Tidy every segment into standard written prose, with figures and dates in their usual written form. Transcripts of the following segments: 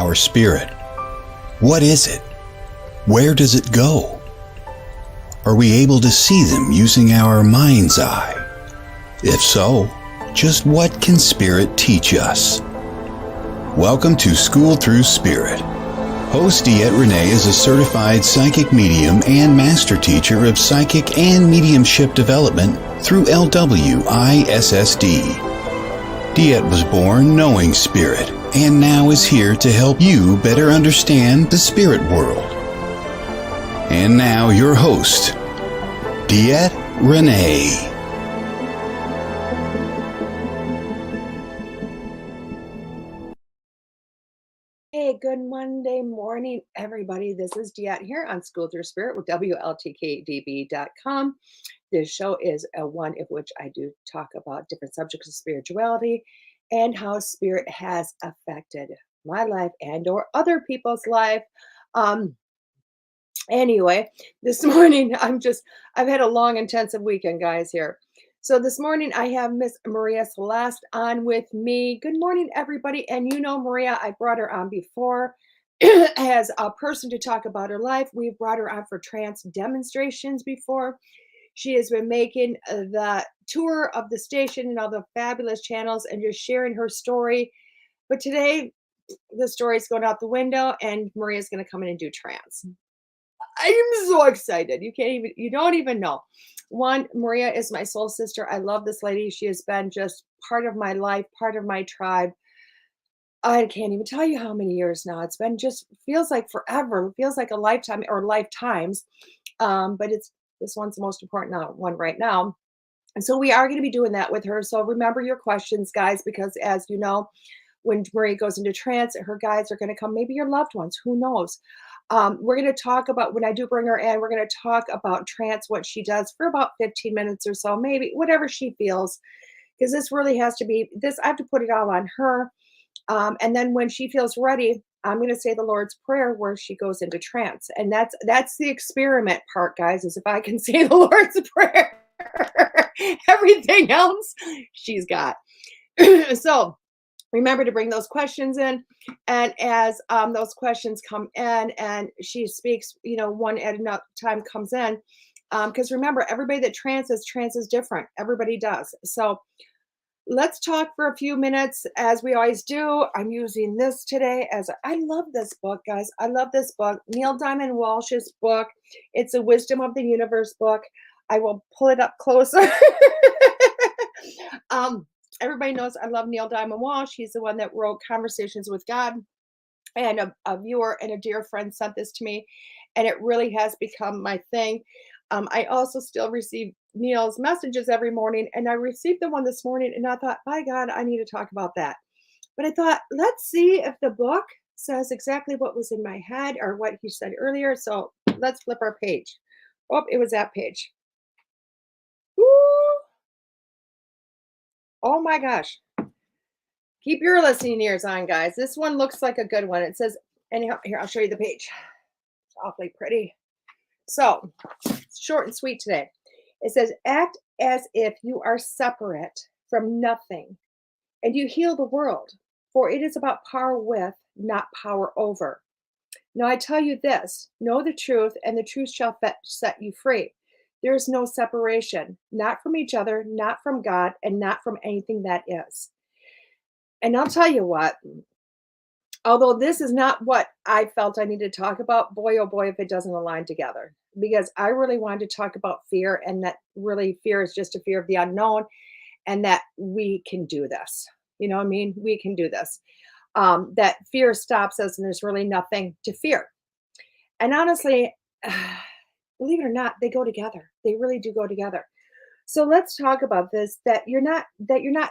our spirit. What is it? Where does it go? Are we able to see them using our mind's eye? If so, just what can spirit teach us? Welcome to School Through Spirit. Host DeEtte Renee is a certified psychic medium and master teacher of psychic and mediumship development through LWISSD. DeEtte was born knowing spirit and now is here to help you better understand the spirit world. And now your host, DeEtte Renee. Hey, good Monday morning, everybody. This is DeEtte here on School Through Spirit with WLTK-DB.com. This show is one of which I do talk about different subjects of spirituality and how spirit has affected my life and or other people's life. Anyway, this morning I've had a long, intensive weekend, guys, here. So this morning I have Miss Maria Celeste on with me. Good morning, everybody. And you know Maria, I brought her on before as a person to talk about her life. We've brought her on for trance demonstrations before. She has been making the tour of the station and all the fabulous channels and just sharing her story. But today, the story is going out the window and Maria's going to come in and do trance. I'm so excited. You don't even know. One, Maria is my soul sister. I love this lady. She has been just part of my life, part of my tribe. I can't even tell you how many years now. It's been feels like forever. It feels like a lifetime or lifetimes. But this one's the most important one right now. And so we are going to be doing that with her. So remember your questions, guys, because as you know, when Maria goes into trance, her guides are going to come, maybe your loved ones, who knows? We're going to talk about, when I do bring her in, we're going to talk about trance, what she does for about 15 minutes or so, maybe whatever she feels, because this really has to be, I have to put it all on her. And then when she feels ready, I'm going to say the Lord's Prayer where she goes into trance. And that's the experiment part, guys, is if I can say the Lord's Prayer, everything else she's got. So remember to bring those questions in. And as those questions come in and she speaks, one at a time comes in. Because remember, everybody that trance is different. Everybody does. So let's talk for a few minutes as we always do. I'm using this today I love this book, guys. I love this book. Neil Diamond Walsh's book. It's a Wisdom of the Universe book. I will pull it up closer. Everybody knows I love Neil Diamond Walsh. He's the one that wrote Conversations with God. And a viewer and a dear friend sent this to me. And it really has become my thing. I also still receive Neil's messages every morning. And I received the one this morning. And I thought, by God, I need to talk about that. But I thought, let's see if the book says exactly what was in my head or what he said earlier. So let's flip our page. Oh, it was that page. Woo! Oh my gosh. Keep your listening ears on, guys. This one looks like a good one. It says, anyhow, here, I'll show you the page. It's awfully pretty. So, short and sweet today. It says, act as if you are separate from nothing, and you heal the world, for it is about power with, not power over. Now I tell you this, know the truth, and the truth shall set you free. There is no separation, not from each other, not from God, and not from anything that is. And I'll tell you what, although this is not what I felt I needed to talk about, boy, oh boy, if it doesn't align together. Because I really wanted to talk about fear, and that really fear is just a fear of the unknown, and that we can do this. You know what I mean? We can do this. That fear stops us, and there's really nothing to fear. And honestly, believe it or not, they go together. They really do go together. So let's talk about this, that you're not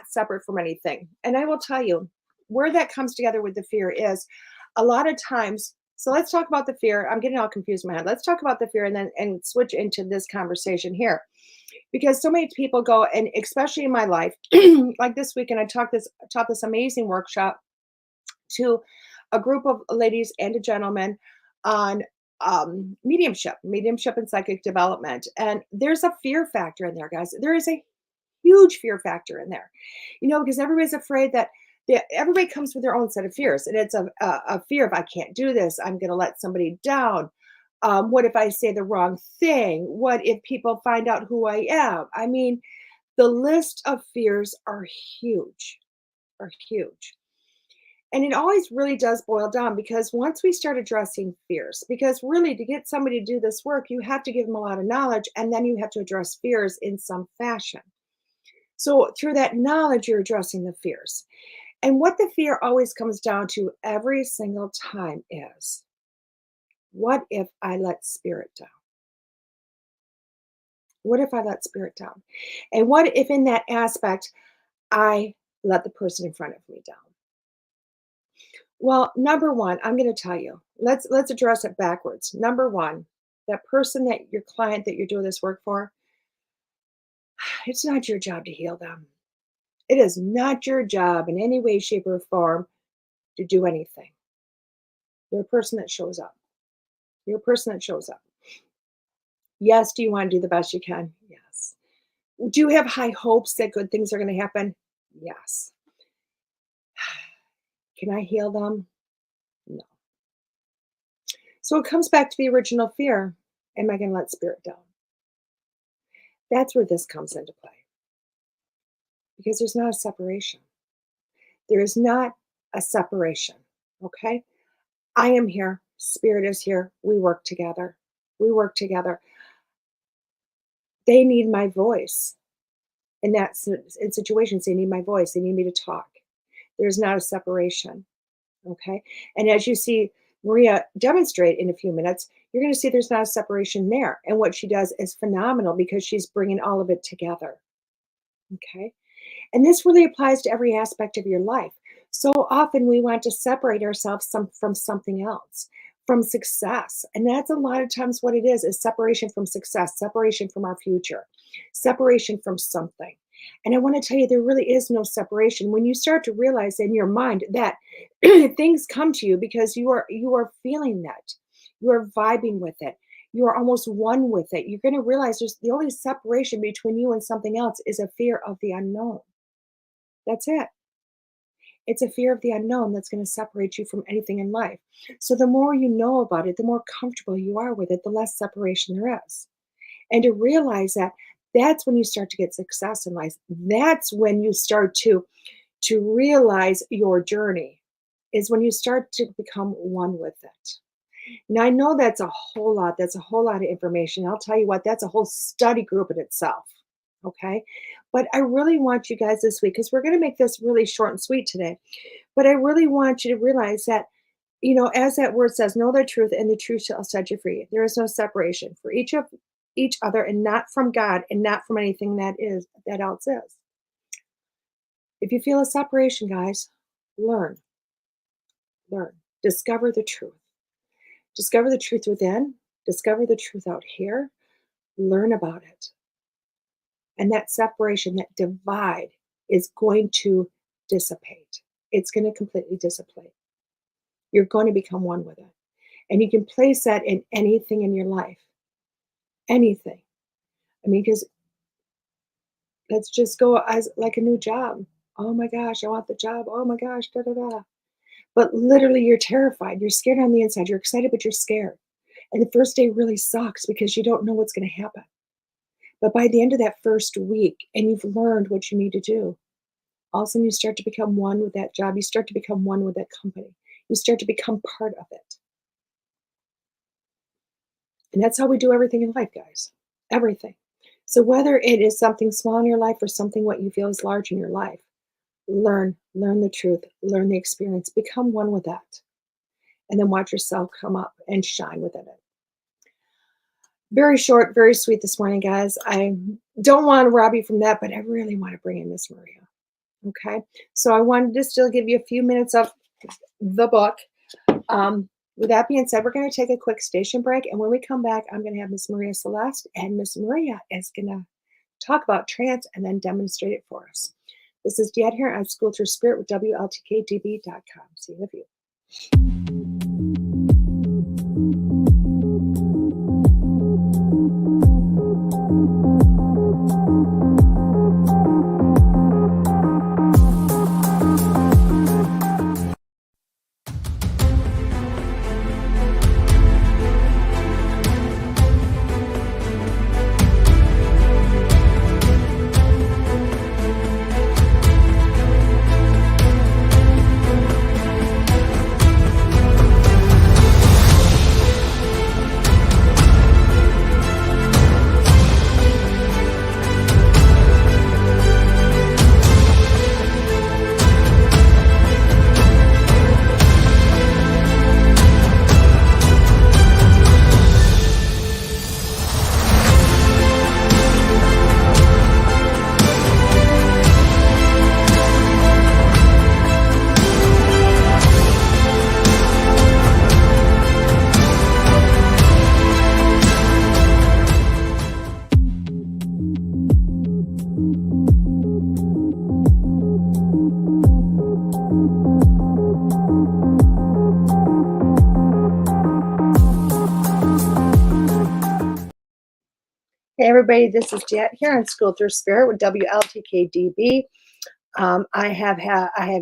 separate from anything. And I will tell you where that comes together with the fear is a lot of times. So let's talk about the fear. I'm getting all confused in my head. Let's talk about the fear and switch into this conversation here. Because so many people go, and especially in my life, like this weekend, I taught this amazing workshop to a group of ladies and a gentleman on mediumship and psychic development. And there's a fear factor in there, guys. There is a huge fear factor in there, because everybody's afraid that everybody comes with their own set of fears, and it's a fear of, I can't do this. I'm going to let somebody down. What if I say the wrong thing? What if people find out who I am? I mean, the list of fears are huge, are huge. And it always really does boil down, because once we start addressing fears, because really to get somebody to do this work, you have to give them a lot of knowledge, and then you have to address fears in some fashion. So through that knowledge, you're addressing the fears. And what the fear always comes down to every single time is, what if I let spirit down? What if I let spirit down? And what if in that aspect, I let the person in front of me down? Well, number one, I'm going to tell you, let's address it backwards. Number one, that person, that your client that you're doing this work for, it's not your job to heal them. It is not your job in any way, shape, or form to do anything. You're a person that shows up. You're a person that shows up. Yes, do you want to do the best you can? Yes. Do you have high hopes that good things are going to happen? Yes. Can I heal them? No. So it comes back to the original fear. Am I going to let spirit down? That's where this comes into play. Because there's not a separation. There is not a separation. Okay? I am here. Spirit is here. We work together. We work together. They need my voice. In situations, they need my voice. They need me to talk. There's not a separation. Okay? And as you see Maria demonstrate in a few minutes, you're going to see there's not a separation there. And what she does is phenomenal, because she's bringing all of it together. Okay? And this really applies to every aspect of your life. So often we want to separate ourselves from something else, from success. And that's a lot of times what it is separation from success, separation from our future, separation from something. And I want to tell you, there really is no separation. When you start to realize in your mind that things come to you because you are feeling that, you are vibing with it, you are almost one with it, you're going to realize there's the only separation between you and something else is a fear of the unknown. That's it. It's a fear of the unknown that's going to separate you from anything in life. So the more you know about it, the more comfortable you are with it, the less separation there is. And to realize that, that's when you start to get success in life. That's when you start to realize your journey, is when you start to become one with it. Now, I know that's a whole lot. That's a whole lot of information. I'll tell you what, that's a whole study group in itself. Okay. But I really want you guys this week, because we're going to make this really short and sweet today. But I really want you to realize that, as that word says, know the truth, and the truth shall set you free. There is no separation for each other, and not from God, and not from anything that else is. If you feel a separation, guys, learn. Discover the truth. Discover the truth within. Discover the truth out here. Learn about it. And that separation, that divide, is going to dissipate. It's going to completely dissipate. You're going to become one with it. And you can place that in anything in your life. Anything. I mean, because let's just go as like a new job. Oh my gosh, I want the job. Oh my gosh, da da da. But literally, you're terrified. You're scared on the inside. You're excited, but you're scared. And the first day really sucks, because you don't know what's going to happen. But by the end of that first week, and you've learned what you need to do, all of a sudden you start to become one with that job. You start to become one with that company. You start to become part of it. And that's how we do everything in life, guys. Everything. So whether it is something small in your life or something what you feel is large in your life, learn the truth, learn the experience, become one with that. And then watch yourself come up and shine within it. Very short, very sweet this morning, guys. I don't want to rob you from that, but I really want to bring in Miss Maria. Okay? So I wanted to still give you a few minutes of the book. With that being said, we're going to take a quick station break. And when we come back, I'm going to have Miss Maria Celeste. And Miss Maria is going to talk about trance and then demonstrate it for us. This is Dad here on School Through Spirit with WLTK-DB.com. See you in a few. Hey everybody, this is Jet here on School Through Spirit with WLTK-DB. I have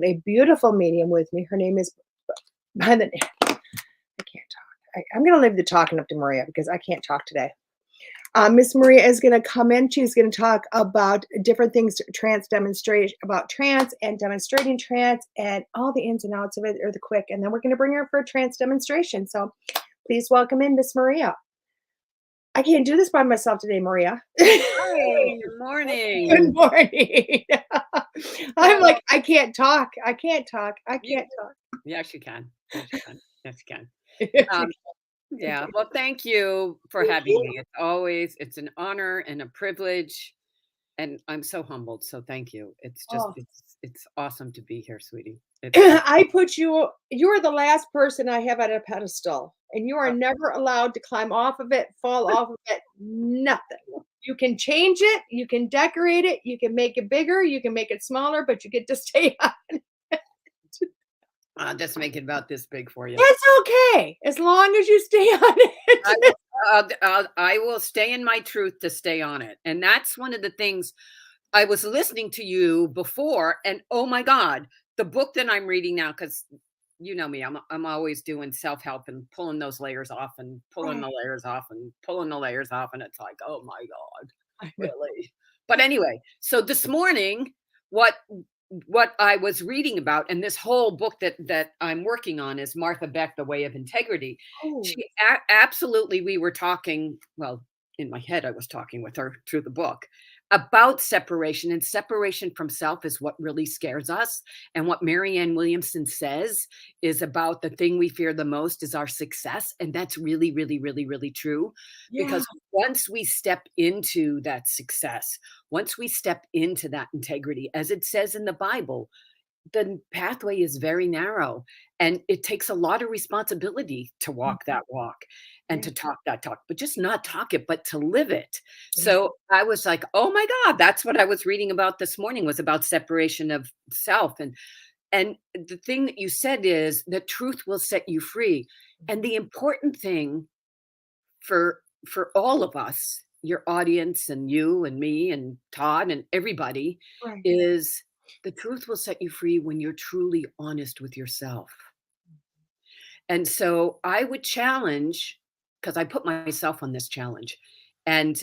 a beautiful medium with me. Her name is by the name. I can't talk. I'm going to leave the talking up to Maria because I can't talk today. Miss Maria is going to come in. She's going to talk about different things, trance demonstration, about trance and demonstrating trance and all the ins and outs of it, or the quick. And then we're going to bring her for a trance demonstration. So please welcome in Miss Maria. I can't do this by myself today, Maria. Hi, good morning. Good morning. I'm like, I can't talk. I can't talk. I can't talk. Yes, you can. Yes, you can. Yes, you can. Yeah. Well, thank you for having me. It's an honor and a privilege, and I'm so humbled. So thank you. It's just, it's awesome to be here, sweetie. I put you are the last person I have at a pedestal, and you are never allowed to climb off of it, fall off of it, nothing. You can change it, you can decorate it, you can make it bigger, you can make it smaller, but you get to stay on it. I'll just make it about this big for you. That's okay, as long as you stay on it. I will stay in my truth to stay on it. And that's one of the things. I was listening to you before, and oh my God, the book that I'm reading now, because you know me, I'm always doing self-help and pulling those layers off and pulling the layers off and pulling the layers off. And it's like, oh my God, really? But anyway, so this morning, what I was reading about, and this whole book that I'm working on is Martha Beck, The Way of Integrity. She absolutely, we were talking, well, in my head, I was talking with her through the book about separation, and separation from self is what really scares us. And what Marianne Williamson says is about the thing we fear the most is our success. And that's really, really, really, really true. Yeah. Because once we step into that success, once we step into that integrity, as it says in the Bible, the pathway is very narrow, and it takes a lot of responsibility to walk that walk and to talk that talk, but just not talk it, but to live it. So I was like, oh my God, that's what I was reading about this morning, was about separation of self. And the thing that you said is that truth will set you free. And the important thing for all of us, your audience and you and me and Todd and everybody, is the truth will set you free when you're truly honest with yourself. And so I would challenge, because I put myself on this challenge, and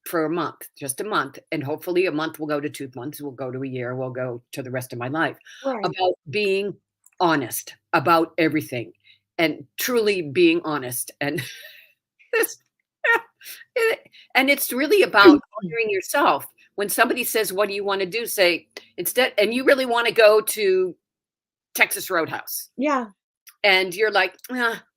for a month, just a month, and hopefully a month will go to 2 months, we'll go to a year, we'll go to the rest of my life, about being honest about everything and truly being honest. And this, and it's really about honoring yourself. When somebody says, what do you want to do? Say, instead, and you really want to go to Texas Roadhouse. Yeah. And you're like,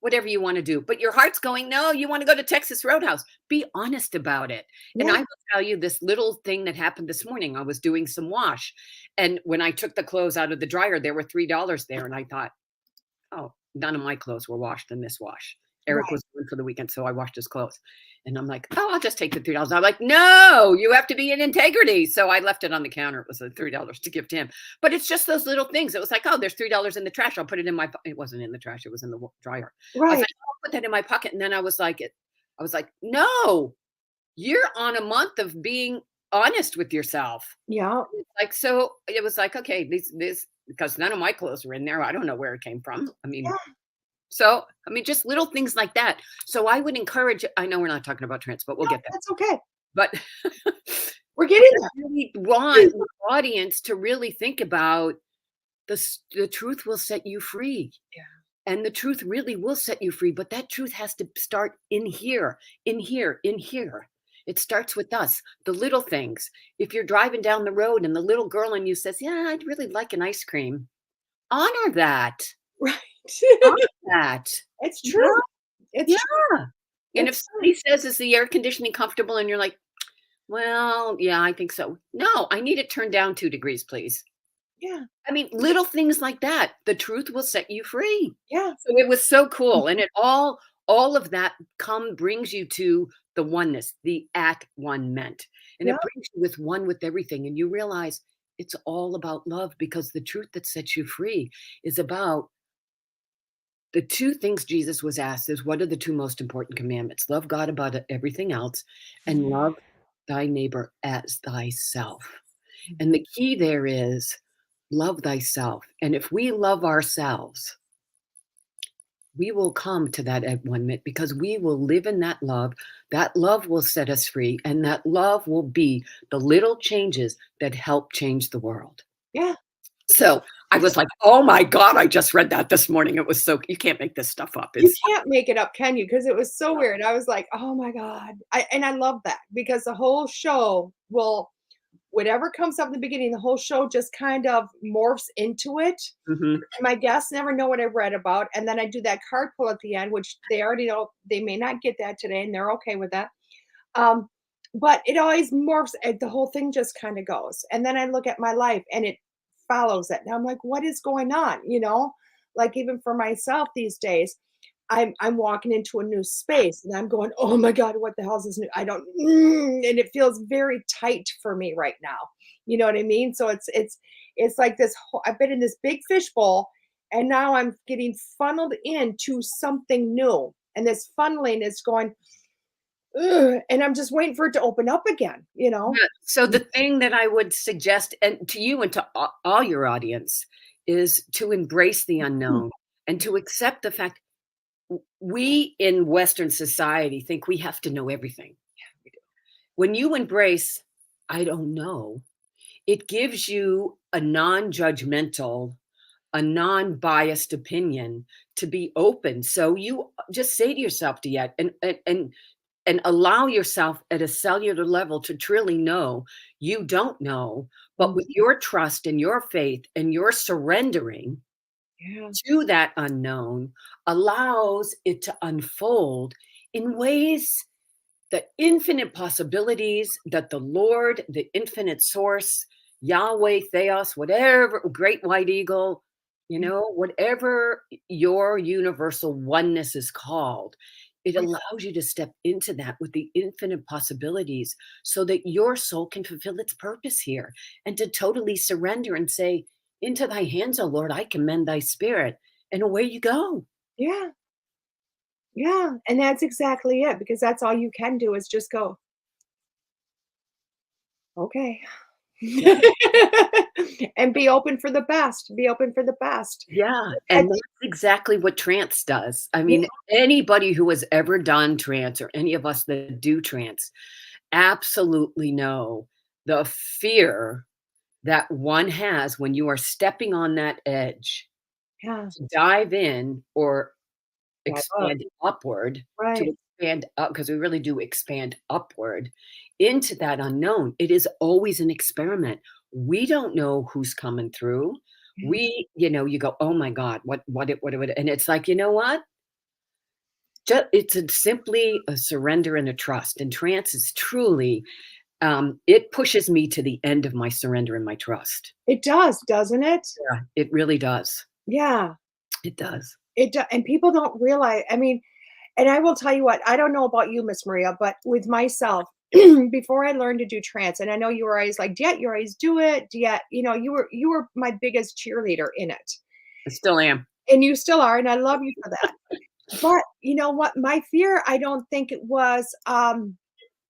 whatever you want to do. But your heart's going, no, you want to go to Texas Roadhouse. Be honest about it. Yeah. And I will tell you this little thing that happened this morning. I was doing some wash. And when I took the clothes out of the dryer, there were $3 there. And I thought, oh, none of my clothes were washed in this wash. Eric was going for the weekend, so I washed his clothes. And I'm like, oh, I'll just take the $3. I'm like, no, you have to be in integrity. So I left it on the counter. It was $3 to give to him. But it's just those little things. It was like, oh, there's $3 in the trash. I'll put it in my, it wasn't in the trash. It was in the dryer. I was like, I'll put that in my pocket. And then I was like, no, you're on a month of being honest with yourself. Yeah. Like, so it was like, okay, this, because none of my clothes were in there. I don't know where it came from. I mean, so, I mean, just little things like that. So I would encourage, I know we're not talking about trance, but we'll get there. That's okay. But we're getting there. We want the audience to really think about the truth will set you free. Yeah. And the truth really will set you free. But that truth has to start in here, in here, in here. It starts with us, the little things. If you're driving down the road and the little girl in you says, yeah, I'd really like an ice cream. Honor that. Right. That. It's true. Yeah. It's true. And if somebody says, is the air conditioning comfortable? And you're like, well, yeah, I think so. No, I need it turned down 2 degrees, please. Yeah. I mean, little things like that. The truth will set you free. Yeah. So it was so cool. And it all of that brings you to the oneness, the at one meant. And it brings you with one with everything. And you realize it's all about love, because the truth that sets you free is about the 2 things Jesus was asked is, what are the 2 most important commandments? Love God above everything else, and love thy neighbor as thyself. Mm. And the key there is love thyself. And if we love ourselves, we will come to that at one minute because we will live in that love. That love will set us free. And that love will be the little changes that help change the world. Yeah. So I was like, oh my God, I just read that this morning. It was so, you can't make this stuff up. You can't make it up, can you? Because it was so weird. I was like, oh my God. I love that because the whole show will, whatever comes up in the beginning, the whole show just kind of morphs into it. Mhm. And my guests never know what I read about. And then I do that card pull at the end, which they already know they may not get that today, and they're okay with that. But it always morphs, and the whole thing just kind of goes. And then I look at my life and it follows it. And I'm like, what is going on? Like even for myself these days, I'm walking into a new space and I'm going, oh my God, what the hell is this new? I don't, and it feels very tight for me right now. You know what I mean? So it's like this whole, I've been in this big fishbowl and now I'm getting funneled into something new. And this funneling is going, ugh, and I'm just waiting for it to open up again. Yeah. So the thing that I would suggest, and to you and to all your audience, is to embrace the unknown and to accept the fact we in Western society think we have to know everything. When you embrace, I don't know, it gives you a non-judgmental, a non-biased opinion to be open. So you just say to yourself, DeEtte, and allow yourself at a cellular level to truly know you don't know, but with your trust and your faith and your surrendering to that unknown allows it to unfold in ways, the infinite possibilities that the Lord, the infinite source, Yahweh, Theos, whatever, great white eagle, whatever your universal oneness is called, it allows you to step into that with the infinite possibilities so that your soul can fulfill its purpose here and to totally surrender and say, into thy hands, O Lord, I commend thy spirit. And away you go. Yeah. Yeah. And that's exactly it, because that's all you can do is just go, okay. And be open for the best. Be open for the best. Yeah. And that's exactly what trance does. I mean, anybody who has ever done trance or any of us that do trance absolutely know the fear that one has when you are stepping on that edge Yeah. to dive in or Dive up. expand upward, Right. to expand up, because we really do expand upward into that unknown. It is always an experiment. We don't know who's coming through. We, you go, oh my God, what, and it's like, you know what? It's simply a surrender and a trust. And trance is truly, it pushes me to the end of my surrender and my trust. It does, doesn't it? Yeah, it really does. Yeah. It does. And people don't realize, I mean, and I will tell you what, I don't know about you, Miss Maria, but with myself, before I learned to do trance, and I know you were always like, DeEtte, you always do it. DeEtte, you were my biggest cheerleader in it. I still am. And you still are, and I love you for that. But you know what? My fear, I don't think it was, and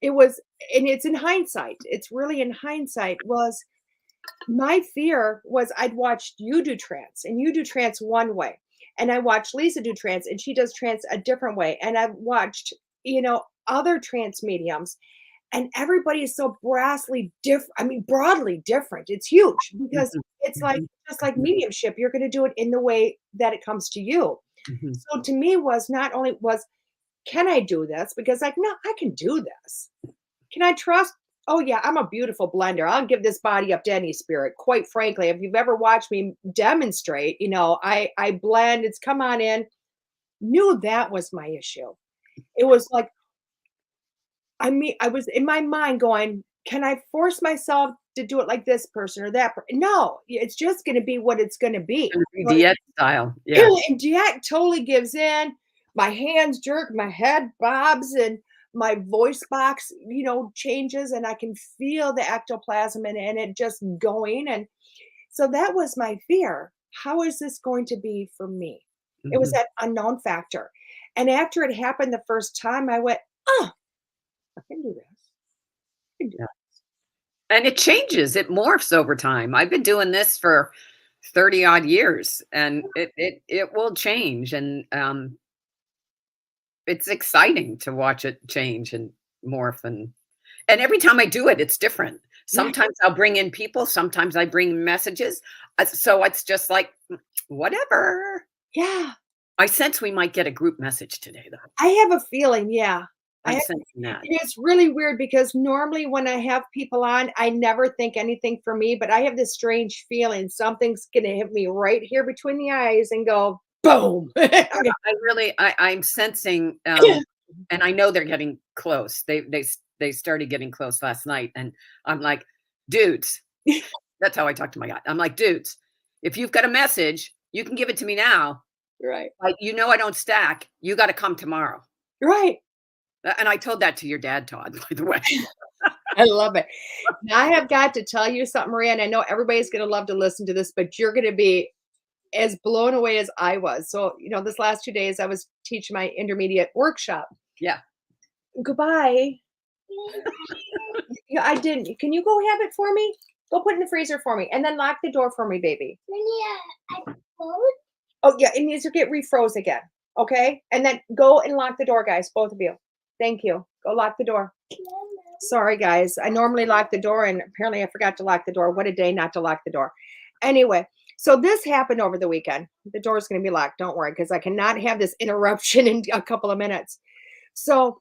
it's in hindsight, it's really in hindsight, was my fear was I'd watched you do trance and you do trance one way. And I watched Lisa do trance and she does trance a different way. And I've watched, other trance mediums, and everybody is so brassly different. I mean, broadly different. It's huge because it's like, just like mediumship, you're going to do it in the way that it comes to you. So to me was not only was, can I do this? Because like, no, I can do this. Can I trust? Oh yeah, I'm a beautiful blender. I'll give this body up to any spirit. Quite frankly, if you've ever watched me demonstrate, I blend. It's come on in. Knew that was my issue. It was like, I was in my mind going, can I force myself to do it like this person or that person? No, it's just going to be what it's going to be. DeEtte style. Yeah. And DeEtte totally gives in. My hands jerk, my head bobs, and my voice box, changes, and I can feel the ectoplasm and it just going. And so that was my fear. How is this going to be for me? It was that unknown factor. And after it happened the first time, I went, oh, I can do this. Yeah. And it changes, it morphs over time. I've been doing this for 30 odd years, and it will change. And it's exciting to watch it change and morph. And every time I do it, it's different. Sometimes I'll bring in people, sometimes I bring messages. So it's just like, whatever. Yeah. I sense we might get a group message today, though. I have a feeling, yeah. I'm sensing that. It's really weird because normally when I have people on, I never think anything for me, but I have this strange feeling something's gonna hit me right here between the eyes and go boom. I'm sensing, and I know they're getting close. They started getting close last night, and I'm like, dudes, that's how I talk to my guy. I'm like, dudes, if you've got a message, you can give it to me now. Right. Like, I don't stack. You got to come tomorrow. Right. And I told that to your dad, Todd, by the way. I love it. Now, I have got to tell you something, Maria, and I know everybody's going to love to listen to this, but you're going to be as blown away as I was. So, this last 2 days I was teaching my intermediate workshop. Yeah. Goodbye. Yeah, I didn't. Can you go have it for me? Go put it in the freezer for me and then lock the door for me, baby. Oh, yeah, it needs to get refroze again. Okay? And then go and lock the door, guys, both of you. Thank you. Go lock the door. Sorry, guys. I normally lock the door, and apparently I forgot to lock the door. What a day not to lock the door. Anyway, so this happened over the weekend. The door's going to be locked. Don't worry, because I cannot have this interruption in a couple of minutes. So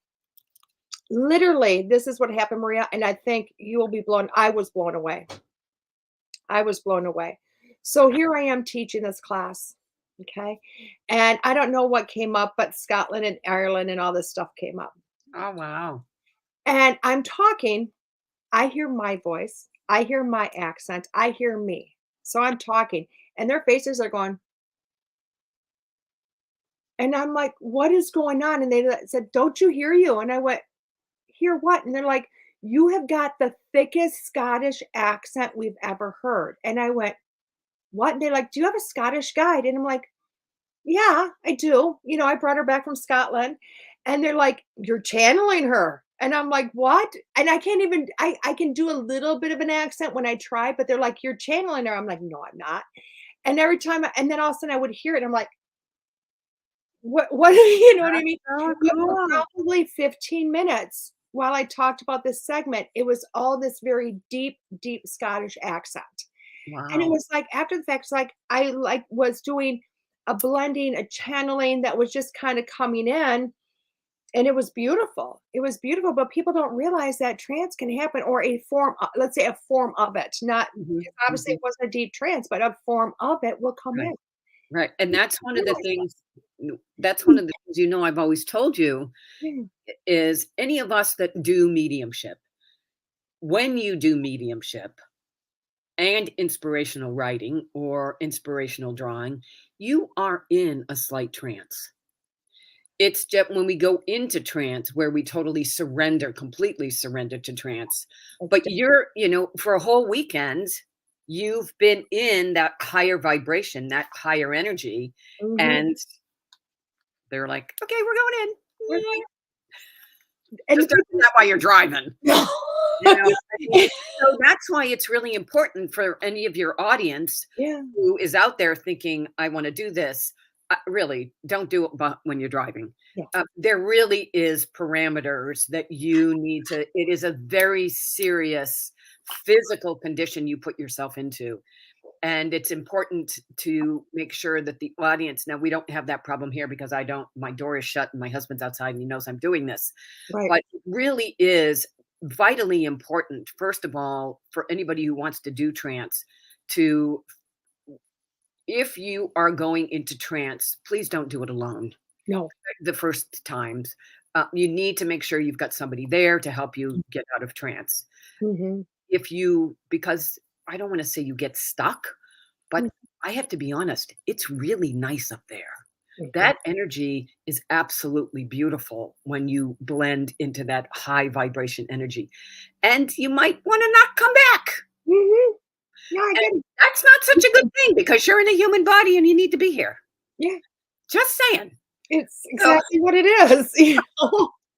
literally, this is what happened, Maria, and I think you will be I was blown away. I was blown away. So here I am teaching this class, okay? And I don't know what came up, but Scotland and Ireland and all this stuff came up. Oh, wow. And I'm talking, I hear my voice, I hear my accent, I hear me. So I'm talking, and their faces are going, and I'm like, what is going on? And they said, don't you hear you? And I went, hear what? And they're like, you have got the thickest Scottish accent we've ever heard. And I went, what? And they're like, do you have a Scottish guide? And I'm like, yeah, I do. I brought her back from Scotland. And they're like, you're channeling her. And I'm like, what? And I can't even, I can do a little bit of an accent when I try, but they're like, you're channeling her. I'm like, no, I'm not. And every time, and then all of a sudden I would hear it. I'm like, what, you know what I mean? Oh, But cool. for probably 15 minutes while I talked about this segment, it was all this very deep, deep Scottish accent. Wow. And it was like, after the fact, it's like, I was doing a blending, a channeling that was just kind of coming in. And it was beautiful. It was beautiful, but people don't realize that trance can happen, or a form, let's say a form of it. Not, obviously it wasn't a deep trance, but a form of it will come in. Right. And that's one of the things, I've always told you is any of us that do mediumship, when you do mediumship and inspirational writing or inspirational drawing, you are in a slight trance. It's just when we go into trance where we totally completely surrender to trance. But you're, for a whole weekend, you've been in that higher vibration, that higher energy. And they're like, okay, we're going in. And just don't do that while you're driving. So that's why it's really important for any of your audience who is out there thinking, I want to do this. Really, don't do it when you're driving. There really is parameters that you need to. It is a very serious physical condition you put yourself into. And it's important to make sure that the audience, now we don't have that problem here because my door is shut and my husband's outside and he knows I'm doing this. Right. But it really is vitally important, first of all, for anybody who wants to do trance, if you are going into trance, please don't do it alone. No. The first times. You need to make sure you've got somebody there to help you get out of trance. Because I don't want to say you get stuck, but I have to be honest, it's really nice up there. That energy is absolutely beautiful when you blend into that high vibration energy. And you might want to not come back. And that's not such a good thing because you're in a human body and you need to be here. Yeah. Just saying. It's exactly what it is.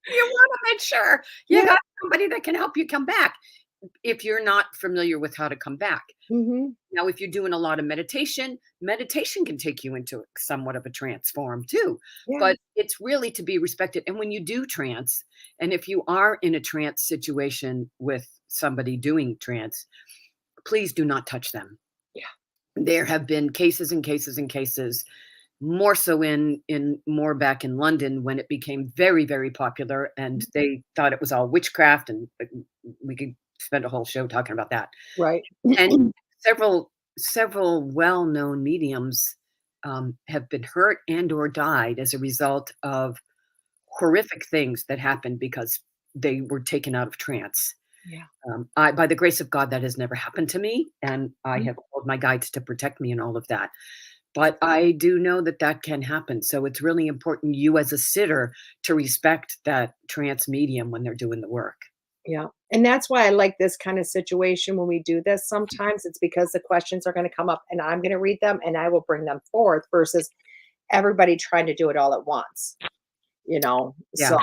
You want to make sure you Yeah. got somebody that can help you come back if you're not familiar with how to come back. Mhm. Now, if you're doing a lot of meditation, meditation can take you into somewhat of a trance form too. Yeah. But it's really to be respected. And when you do trance, and if you are in a trance situation with somebody doing trance, please do not touch them. Yeah. There have been cases and cases and cases, more so in more back in London when it became very, very popular, and they thought it was all witchcraft, and we could spend a whole show talking about that. Right. And several well-known mediums have been hurt and or died as a result of horrific things that happened because they were taken out of trance. Yeah. By the grace of God, that has never happened to me, and I Mhm. have told my guides to protect me and all of that. But I do know that that can happen. So it's really important, you as a sitter, to respect that trance medium when they're doing the work. Yeah. And that's why I like this kind of situation when we do this. Sometimes it's because the questions are going to come up and I'm going to read them and I will bring them forth versus everybody trying to do it all at once, you know? Yeah, So,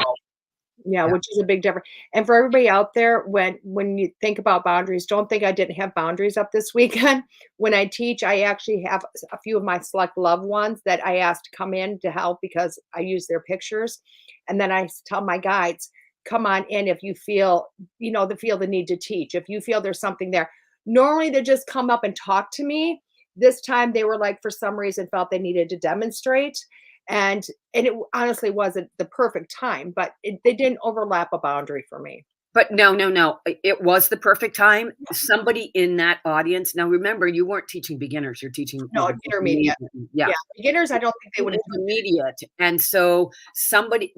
yeah, yeah. which is a big difference. And for everybody out there, when you think about boundaries, don't think I didn't have boundaries up this weekend. When I teach, I actually have a few of my select loved ones that I asked to come in to help because I use their pictures. And then I tell my guides, come on in if you feel, feel the need to teach. If you feel there's something there. Normally they just come up and talk to me. This time they were like, for some reason, felt they needed to demonstrate. And it honestly wasn't the perfect time, but they didn't overlap a boundary for me. But no, no, no, it was the perfect time. Somebody in that audience, now remember, you weren't teaching beginners, you're teaching No, intermediate. yeah, Yeah, beginners, I don't think they would have. intermediate, and so somebody,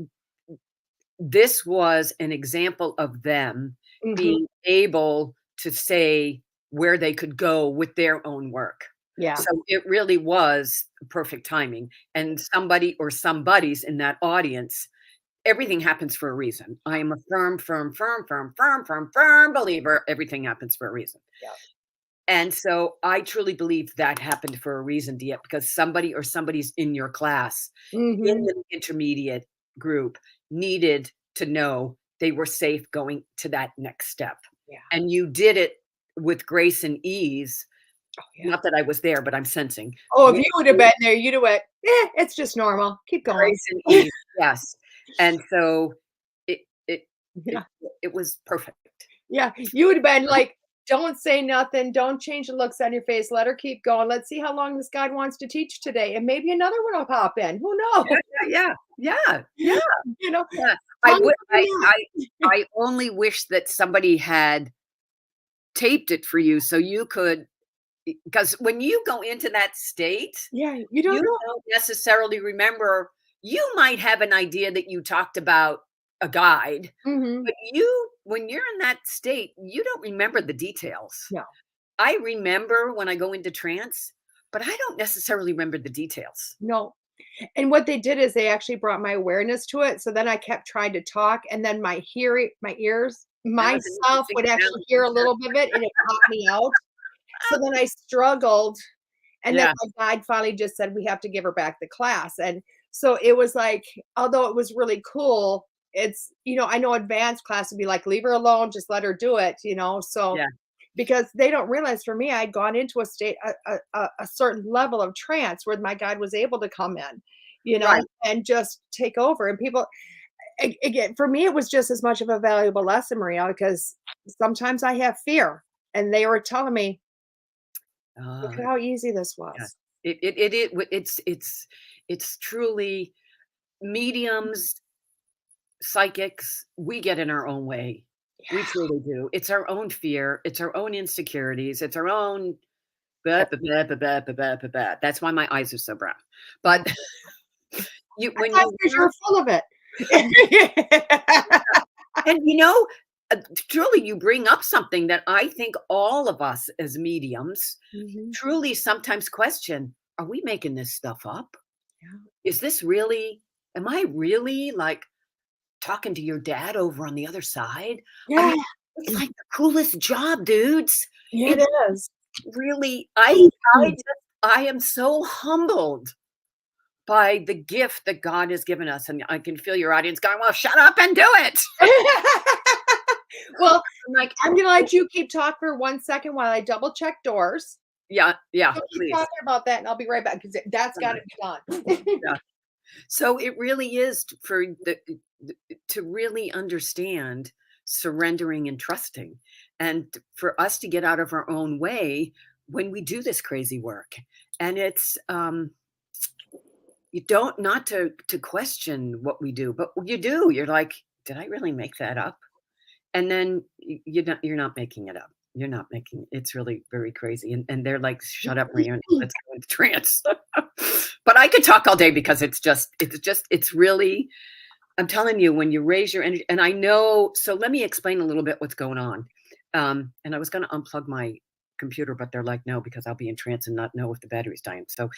this was an example of them Mhm. being able to say where they could go with their own work. Yeah. So it really was perfect timing, and somebody or somebodies in that audience, everything happens for a reason. I am a firm, firm, firm, firm, firm, firm, firm believer. Everything happens for a reason. Yeah. And so I truly believe that happened for a reason, Dia, because somebody or somebody's in your class, in Mhm. the intermediate group, needed to know they were safe going to that next step. Yeah. And you did it with grace and ease. Oh, yeah. Not that I was there, but I'm sensing. Oh, if With you would have been there, you'd have went, it's just normal. Keep going. grace and ease, yes. And so it it it Yeah. it was perfect. Yeah. You would have been like, don't say nothing. Don't change the looks on your face. Let her keep going. Let's see how long this guy wants to teach today. And maybe another one will pop in. Who knows? Yeah, yeah, yeah, yeah, You know, yeah. I tongue would from the mouth. I only wish that somebody had taped it for you so you could, because when you go into that state, Yeah, you don't you know. don't necessarily remember. You might have an idea that you talked about a guide, Mhm. but you, when you're in that state, you don't remember the details. No. I remember when I go into trance, but I don't necessarily remember the details. No. And what they did is they actually brought my awareness to it, so then I kept trying to talk, and then my ears, That was an myself interesting would actually hear a little bit of it, and it caught me out. So then I struggled, and then Yeah, my guide finally just said, "We have to give her back the class," and so it was like, although it was really cool, it's I know advanced class would be like, "Leave her alone, just let her do it," so yeah, because they don't realize for me, I'd gone into a state a certain level of trance where my guide was able to come in, right. and just take over, and people again, for me, it was just as much of a valuable lesson, Maria, because sometimes I have fear, and they were telling me, "Look Uh, at how easy this yeah. was." It's truly mediums, psychics, we get in our own way. We Yeah. truly do. It's our own fear, it's our own insecurities, it's our own blah, blah, blah, blah, blah, blah, blah, blah, blah. That's why my eyes are so brown. Oh, But you, I when thought you because you learn, were full of it. and truly, you bring up something that I think all of us as mediums Mhm. truly sometimes question: Are we making this stuff up? Yeah. Is this really? Am I really like talking to your dad over on the other side? I Yeah. mean, it's like the coolest job, dudes. Yeah, It's it is. really, I am so humbled by the gift that God has given us. And I can feel your audience going, well, shut up and do it. Well, I'm like, I'm going to let you keep talking for 1 second while I double check doors. yeah, So keep please. talking about that and I'll be right back because that's got to be done. Yeah. So it really is to really understand surrendering and trusting, and for us to get out of our own way when we do this crazy work. And it's you don't not to question what we do, but you do. You're like, did I really make that up? And then you're not making it up. You're not making it's really very crazy. And they're like, shut up, Maria, let's go into trance. But I could talk all day because it's really, I'm telling you, when you raise your energy, and I know, so let me explain a little bit what's going on. And I was going to unplug my computer, but they're like, no, because I'll be in trance and not know if the battery's dying. So,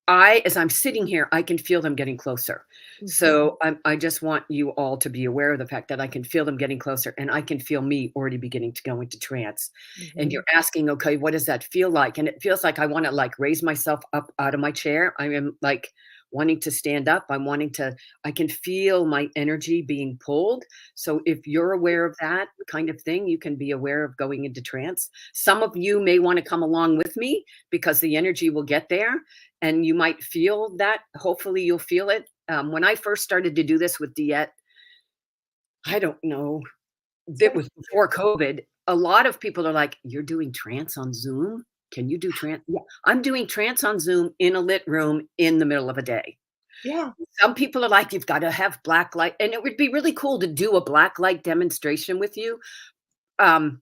as I'm sitting here, I can feel them getting closer. Mhm. So I just want you all to be aware of the fact that I can feel them getting closer, and I can feel me already beginning to go into trance. And you're asking, okay, what does that feel like? And it feels like I want to like raise myself up out of my chair. I am like wanting to stand up. I can feel my energy being pulled. So if you're aware of that kind of thing, you can be aware of going into trance. Some of you may want to come along with me because the energy will get there and you might feel that. Hopefully you'll feel it. When I first started to do this with Diet, I don't know, it was before COVID. A lot of people are like, you're doing trance on Zoom? Can you do trance? Yeah, I'm doing trance on Zoom in a lit room in the middle of a day. Yeah. Some people are like, you've got to have black light. And it would be really cool to do a black light demonstration with you. Let's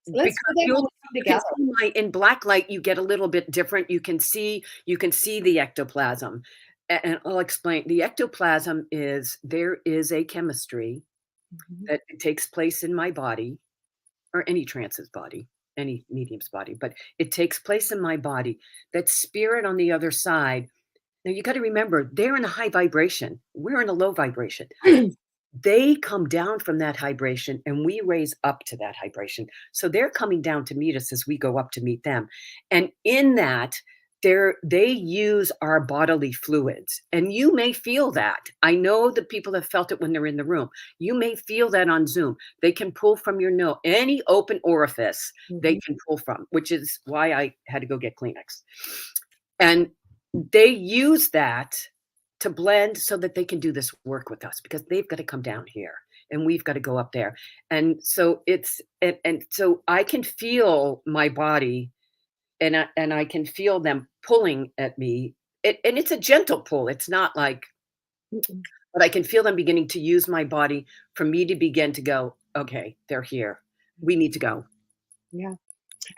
Because do that when we come together. in black light, you get a little bit different. You can see the ectoplasm. And I'll explain. The ectoplasm there is a chemistry Mhm. that takes place in my body, or any trance's body, any medium's body, but it takes place in my body. That spirit on the other side. Now you got to remember, they're in a high vibration. We're in a low vibration. They come down from that vibration and we raise up to that vibration. So they're coming down to meet us as we go up to meet them. And in that, they use our bodily fluids. And you may feel that. I know that people have felt it when they're in the room. You may feel that on Zoom. They can pull from your nose, any open orifice they can pull from, which is why I had to go get Kleenex. And they use that to blend so that they can do this work with us, because they've got to come down here and we've got to go up there. And so so I can feel my body, and I can feel them pulling at me. And it's a gentle pull. It's not like, but I can feel them beginning to use my body for me to begin to go, okay, they're here. We need to go. Yeah.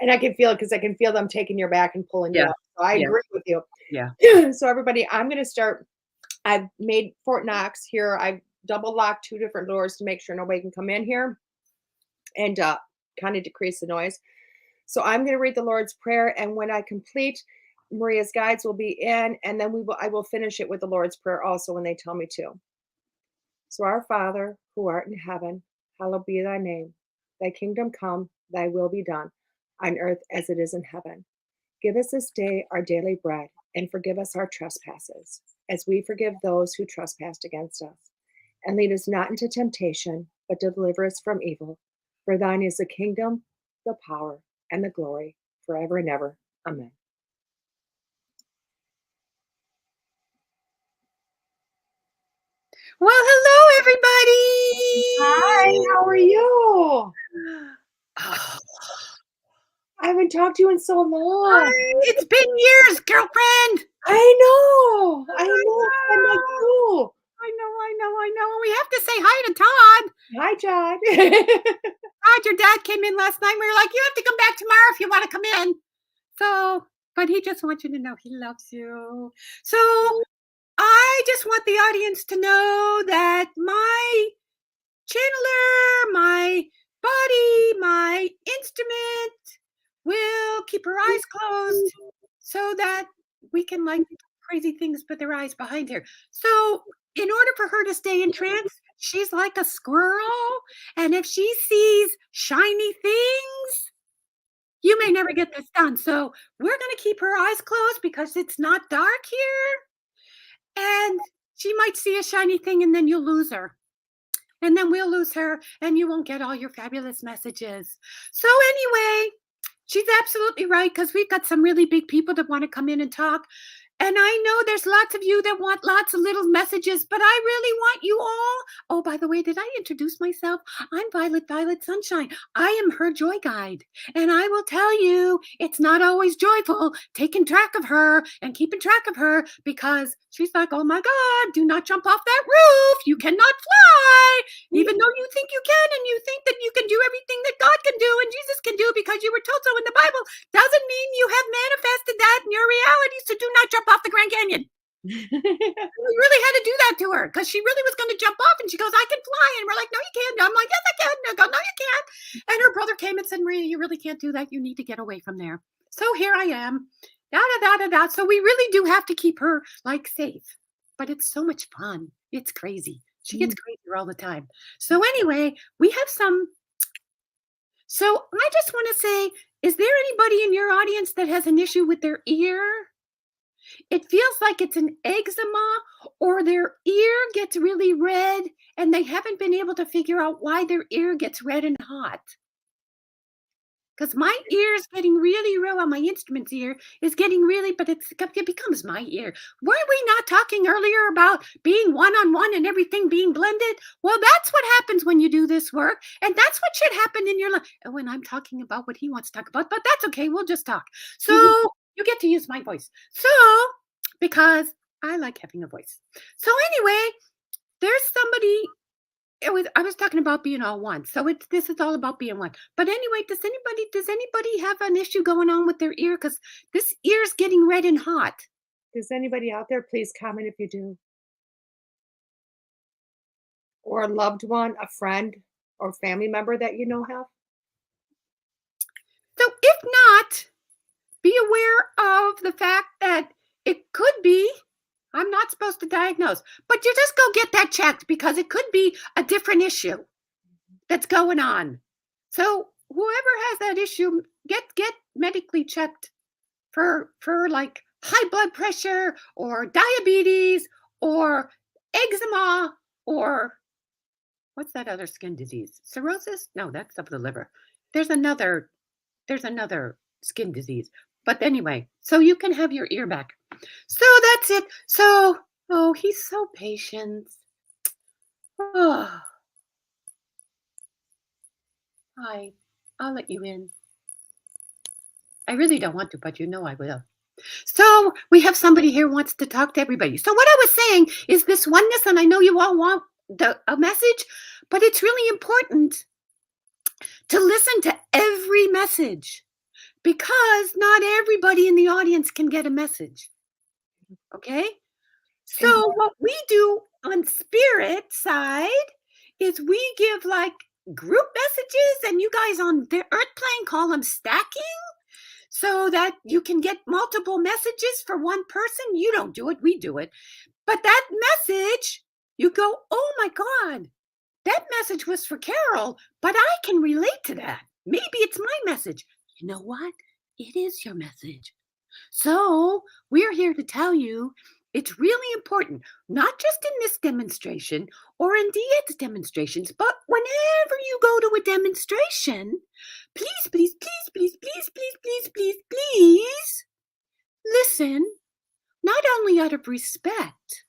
And I can feel it because I can feel them taking your back and pulling you Yeah. up. So I Yeah. agree with you. Yeah. So everybody, I'm going to start. I've made Fort Knox here. I've double locked 2 different doors to make sure nobody can come in here and kind of decrease the noise. So I'm going to read the Lord's Prayer. And when I complete, Maria's guides will be in, and then I will finish it with the Lord's Prayer also when they tell me to. So our Father, who art in heaven, hallowed be thy name. Thy kingdom come, thy will be done, on earth as it is in heaven. Give us this day our daily bread, and forgive us our trespasses, as we forgive those who trespass against us. And lead us not into temptation, but deliver us from evil. For thine is the kingdom, the power, and the glory, forever and ever. Amen. Well, hello, everybody. Hi, how are you? Oh, I haven't talked to you in so long. it's been years, girlfriend. I know. I miss you. I know. We have to say hi to Todd. Hi, John. Todd, your dad came in last night. We were like, you have to come back tomorrow if you want to come in. So, but he just wants you to know he loves you. So I just want the audience to know that my channeler, my body, my instrument will keep her eyes closed so that we can like crazy things put their eyes behind her. So in order for her to stay in trance, she's like a squirrel. And if she sees shiny things, you may never get this done. So we're going to keep her eyes closed because it's not dark here. And she might see a shiny thing and then you'll lose her. And then we'll lose her and you won't get all your fabulous messages. So anyway, she's absolutely right because we've got some really big people that want to come in and talk. And I know there's lots of you that want lots of little messages, but I really want you all. Oh, by the way, did I introduce myself? I'm Violet Sunshine. I am her joy guide. And I will tell you, it's not always joyful taking track of her and keeping track of her because she's like, oh my God, do not jump off that roof. You cannot fly. Even though you think you can and you think that you can do everything that God can do and Jesus can do because you were told so in the Bible, doesn't mean you have manifested that in your reality. So do not jump off the Grand Canyon. We really had to do that to her because she really was going to jump off and she goes, I can fly. And we're like, no, you can't. I'm like, yes, I can. And I go, no, you can't. And her brother came and said, Maria, you really can't do that. You need to get away from there. So here I am. Da, da, da, da, da. So we really do have to keep her like safe. But it's so much fun. It's crazy. She gets crazier all the time. So anyway, we have some. So I just want to say, is there anybody in your audience that has an issue with their ear? It feels like it's an eczema or their ear gets really red and they haven't been able to figure out why their ear gets red and hot. Because my ear is getting really real. Well, my instrument's ear is getting really, but it becomes my ear. Weren't we not talking earlier about being one-on-one and everything being blended? Well, that's what happens when you do this work. And that's what should happen in your life. And when I'm talking about what he wants to talk about, but that's okay. We'll just talk. So you get to use my voice. So, because I like having a voice. So anyway, there's somebody. I was talking about being all one. So this is all about being one. But anyway, does anybody have an issue going on with their ear? Because this ear's getting red and hot. Does anybody out there, please comment if you do? Or a loved one, a friend, or family member that you know have? So if not, be aware of the fact that it could be. I'm not supposed to diagnose, but you just go get that checked because it could be a different issue that's going on. So whoever has that issue, get medically checked for like high blood pressure or diabetes or eczema or what's that other skin disease? Cirrhosis? No, that's of the liver. There's another skin disease. But anyway, so you can have your ear back. So that's it. So, oh, he's so patient. Oh. Hi, I'll let you in. I really don't want to, but you know I will. So we have somebody here who wants to talk to everybody. So what I was saying is this oneness, and I know you all want a message, but it's really important to listen to every message. Because not everybody in the audience can get a message. Okay? So what we do on spirit side is we give like group messages, and you guys on the earth plane call them stacking, so that you can get multiple messages for one person. You don't do it, we do it. But that message, you go, oh my God, that message was for Carol, but I can relate to that. Maybe it's my message. You know what? It is your message. So we're here to tell you it's really important, not just in this demonstration or in DX demonstrations, but whenever you go to a demonstration, please, please, please, please, please, please, please, please, please, listen, not only out of respect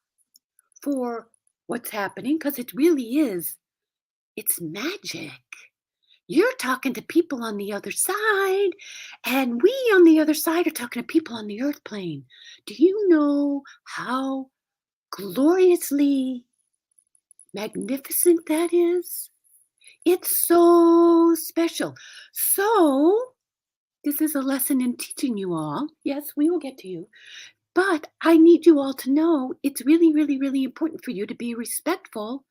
for what's happening, because it really is, it's magic. You're talking to people on the other side, and we on the other side are talking to people on the earth plane. Do you know how gloriously magnificent that is? It's so special. So this is a lesson in teaching you all. Yes, we will get to you. But I need you all to know it's really, really, really important for you to be respectful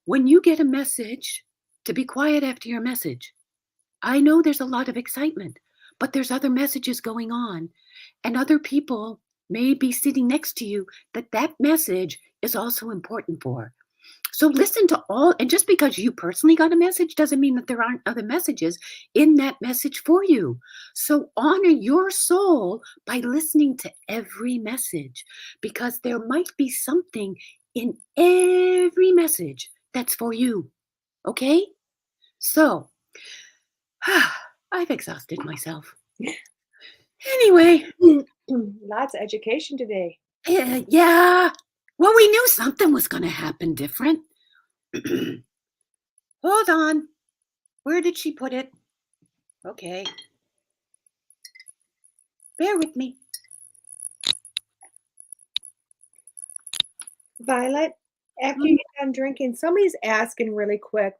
when you get a message, to be quiet after your message. I know there's a lot of excitement, but there's other messages going on, and other people may be sitting next to you that message is also important for. So listen to all, and just because you personally got a message doesn't mean that there aren't other messages in that message for you. So honor your soul by listening to every message, because there might be something in every message that's for you. Okay? So, I've exhausted myself. Anyway, Lots of education today. yeah. Well, we knew something was going to happen different. Hold on. Where did she put it? Okay. Bear with me. Violet, after you get done drinking, somebody's asking really quick,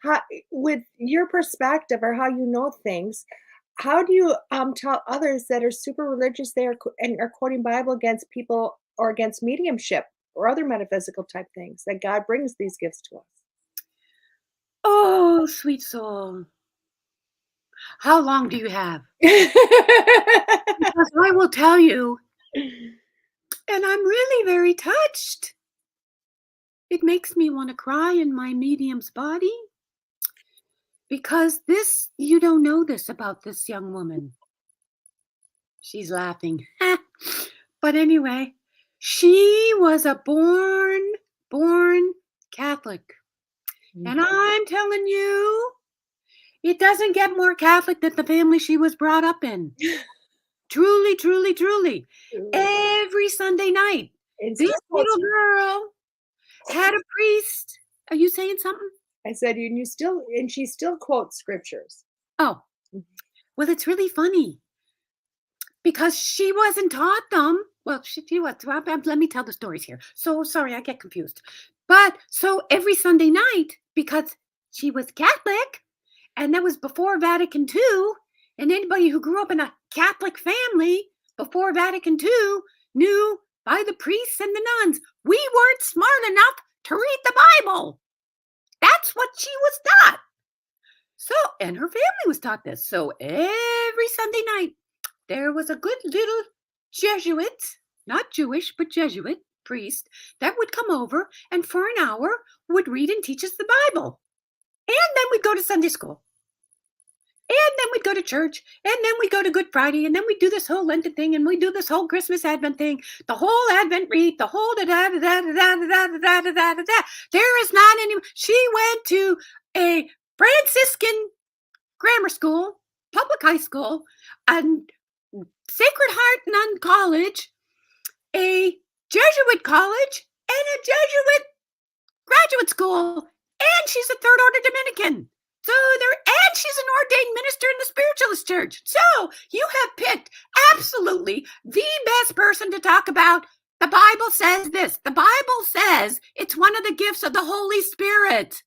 how, with your perspective or how you know things, how do you tell others that are super religious and are quoting Bible against people or against mediumship or other metaphysical type things that God brings these gifts to us? Oh, sweet soul. How long do you have? Because I will tell you, and I'm really very touched. It makes me want to cry in my medium's body, because you don't know this about this young woman. She's laughing. But anyway, she was a born Catholic. And I'm telling you, it doesn't get more Catholic than the family she was brought up in. Truly, truly, truly. Every Sunday night, And this still little quotes- girl had a priest. Are you saying something? I said, and she still quotes scriptures. Oh, well, it's really funny, because she wasn't taught them. Well, she was. Let me tell the stories here. So sorry, I get confused. But so every Sunday night, because she was Catholic, and that was before Vatican II, and anybody who grew up in a Catholic family before Vatican II knew by the priests and the nuns, we weren't smart enough to read the Bible. That's what she was taught. So, and her family was taught this. So every Sunday night, there was a good little Jesuit, not Jewish, but Jesuit priest that would come over and for an hour would read and teach us the Bible. And then we'd go to Sunday school. And then we'd go to church. And then we'd go to Good Friday. And then we'd do this whole Lenten thing. And we'd do this whole Christmas Advent thing. The whole Advent read. The whole da-da-da-da-da-da-da-da-da-da-da. There is not any. She went to a Franciscan grammar school, public high school, and Sacred Heart Nun College, a Jesuit college, and a Jesuit graduate school, and she's a Third Order Dominican. And she's an ordained minister in the Spiritualist Church. So you have picked absolutely the best person to talk about. The Bible says this. The Bible says it's one of the gifts of the Holy Spirit.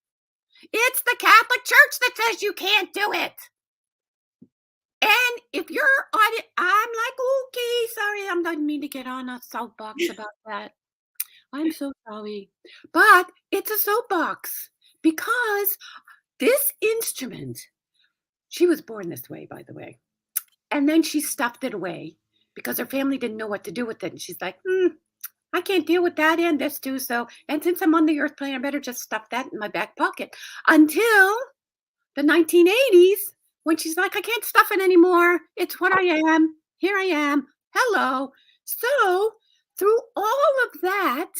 It's the Catholic Church that says you can't do it. And if you're on it, I'm like, okay, sorry, I didn't mean to get on a soapbox about that. I'm so sorry. But it's a soapbox, because this instrument, she was born this way, by the way. And then she stuffed it away because her family didn't know what to do with it. And she's like, I can't deal with that and this too. So, and since I'm on the earth plane, I better just stuff that in my back pocket until the 1980s, when she's like, I can't stuff it anymore. It's what I am. Here I am. Hello. So through all of that,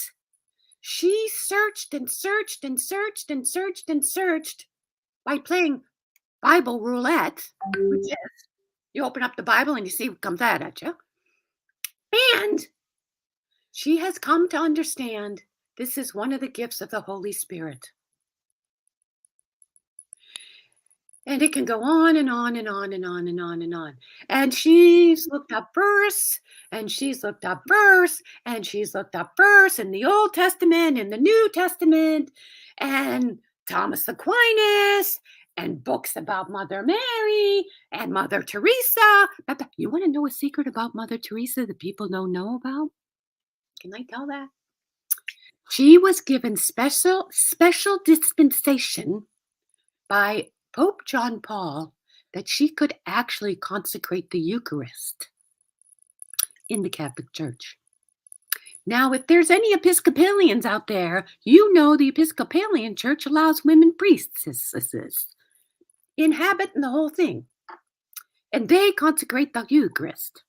she searched and searched and searched and searched and searched by playing Bible roulette, which is you open up the Bible and you see what comes out at you. And she has come to understand this is one of the gifts of the Holy Spirit. And it can go on and on and on and on and on and on. And she's looked up verse, and she's looked up verse, and she's looked up verse in the Old Testament, in the New Testament, and Thomas Aquinas, and books about Mother Mary and Mother Teresa. You want to know a secret about Mother Teresa that people don't know about? Can I tell that? She was given special dispensation by Pope John Paul that she could actually consecrate the Eucharist in the Catholic Church. Now, if there's any Episcopalians out there, you know the Episcopalian Church allows women priestesses inhabit the whole thing. And they consecrate the Eucharist.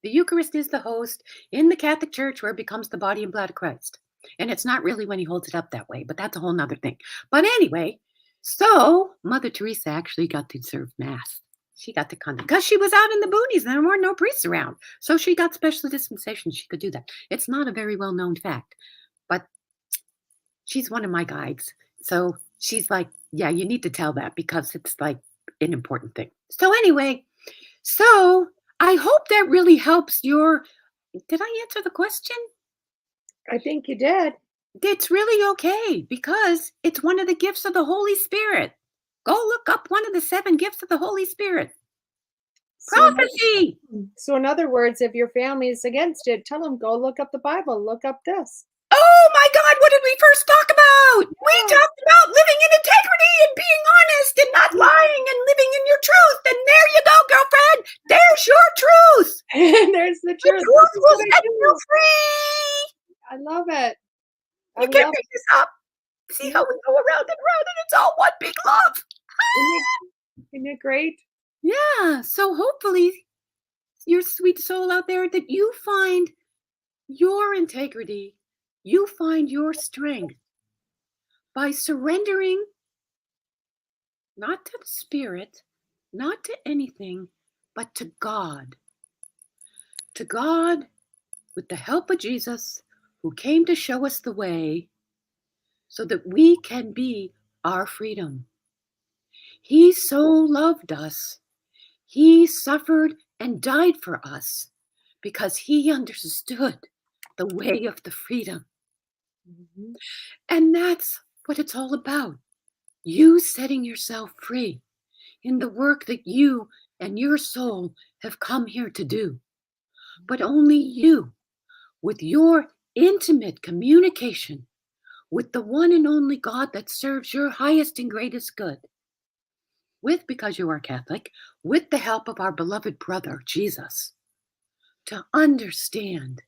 The Eucharist is the host in the Catholic Church where it becomes the body and blood of Christ. And it's not really when he holds it up that way, but that's a whole nother thing. But anyway, so Mother Teresa actually got to serve Mass. She got to because she was out in the boonies and there weren't no priests around. So she got special dispensation. She could do that. It's not a very well-known fact, but she's one of my guides. So she's like, yeah, you need to tell that because it's like an important thing. So anyway, so I hope that really helps your, did I answer the question? I think you did. It's really okay because it's one of the gifts of the Holy Spirit. Go look up one of the 7 gifts of the Holy Spirit. Prophecy. So in other words, if your family is against it, tell them, go look up the Bible, look up this. Oh my God, what did we first talk about? We talked about living in integrity and being honest and not lying and living in your truth. And there you go, girlfriend. There's your truth. And there's the truth. The truth will set you free. I love it. You can pick this up. See how we go around and around and it's all one big love. Isn't it great? Yeah. So hopefully your sweet soul out there that you find your integrity, you find your strength by surrendering not to the spirit, not to anything, but to God. To God with the help of Jesus, who came to show us the way so that we can be our freedom. He so loved us. He suffered and died for us because he understood the way of the freedom. Mm-hmm. And that's what it's all about. You setting yourself free in the work that you and your soul have come here to do. But only you, with your intimate communication with the one and only God that serves your highest and greatest good, with, because you are Catholic, with the help of our beloved brother, Jesus, to understand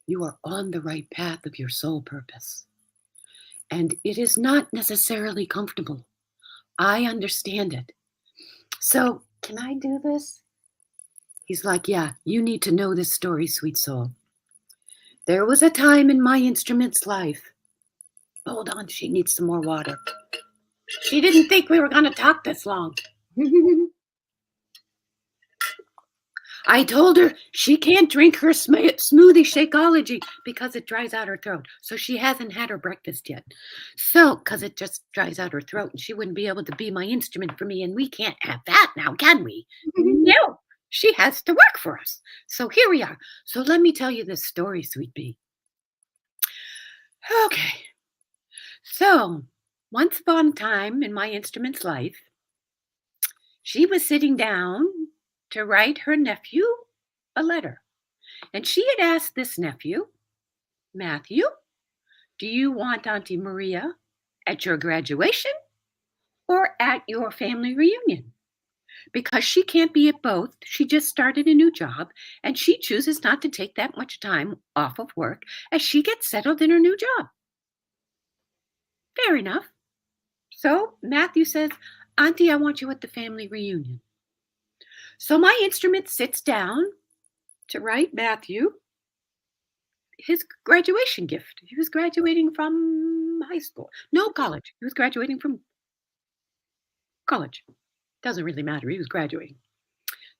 you are on the right path of your soul purpose. And it is not necessarily comfortable. I understand it. So, can I do this? He's like, yeah, you need to know this story, sweet soul. There was a time in my instrument's life. Hold on, she needs some more water. She didn't think we were going to talk this long. I told her she can't drink her smoothie Shakeology because it dries out her throat. So she hasn't had her breakfast yet. So, because it just dries out her throat and she wouldn't be able to be my instrument for me. And we can't have that now, can we? No, she has to work for us. So here we are. So let me tell you this story, sweet bee. Okay. So once upon a time in my instrument's life, she was sitting down to write her nephew a letter. And she had asked this nephew, Matthew, do you want Auntie Maria at your graduation or at your family reunion? Because she can't be at both. She just started a new job and she chooses not to take that much time off of work as she gets settled in her new job. Fair enough. So Matthew says, Auntie, I want you at the family reunion. So my instrument sits down to write Matthew his graduation gift. He was graduating from high school. No, college. He was graduating from college. Doesn't really matter. He was graduating.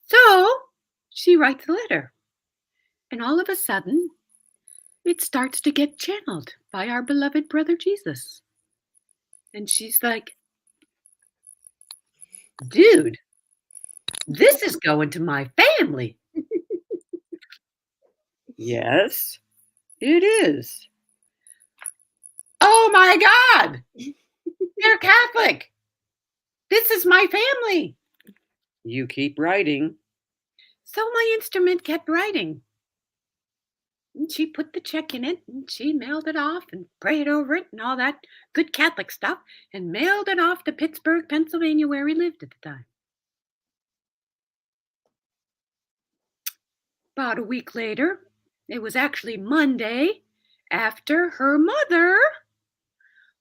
So she writes a letter. And all of a sudden, it starts to get channeled by our beloved brother Jesus. And she's like, dude, this is going to my family. Yes, it is. Oh my God, you're Catholic. This is my family. You keep writing. So my instrument kept writing. And she put the check in it and she mailed it off and prayed over it and all that good Catholic stuff and mailed it off to Pittsburgh, Pennsylvania, where we lived at the time. About a week later, It was actually Monday after her mother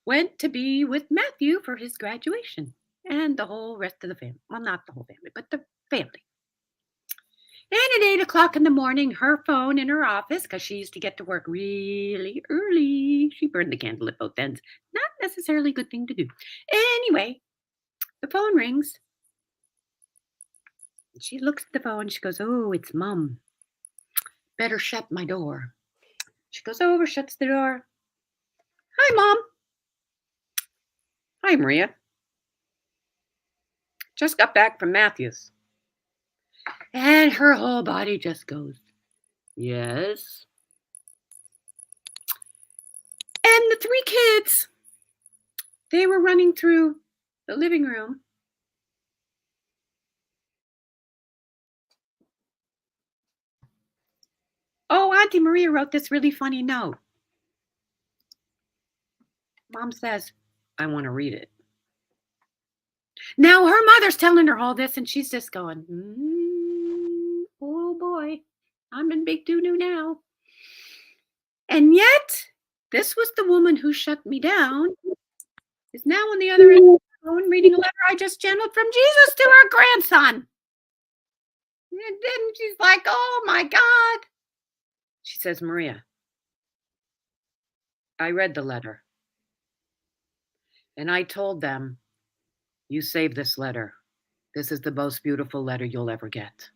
went to be with Matthew for his graduation and the whole rest of the family. Well, not the whole family, but the family. And at 8 o'clock in the morning, her phone in her office, because she used to get to work really early. She burned the candle at both ends. Not necessarily a good thing to do. Anyway, the phone rings. She looks at the phone. She goes, "Oh, it's Mom. Better shut my door." She goes over, shuts the door. "Hi, Mom." "Hi, Maria. Just got back from Matthew's." And her whole body just goes, "Yes." And the three kids, they were running through the living room. "Oh, Auntie Maria wrote this really funny note." Mom says, "I want to read it." Now her mother's telling her all this, and she's just going, "Oh boy, I'm in big doo-doo now." And yet, this was the woman who shut me down, is now on the other end of the phone reading a letter I just channeled from Jesus to her grandson. And then she's like, "Oh my God." She says, "Maria, I read the letter. And I told them, you save this letter. This is the most beautiful letter you'll ever get."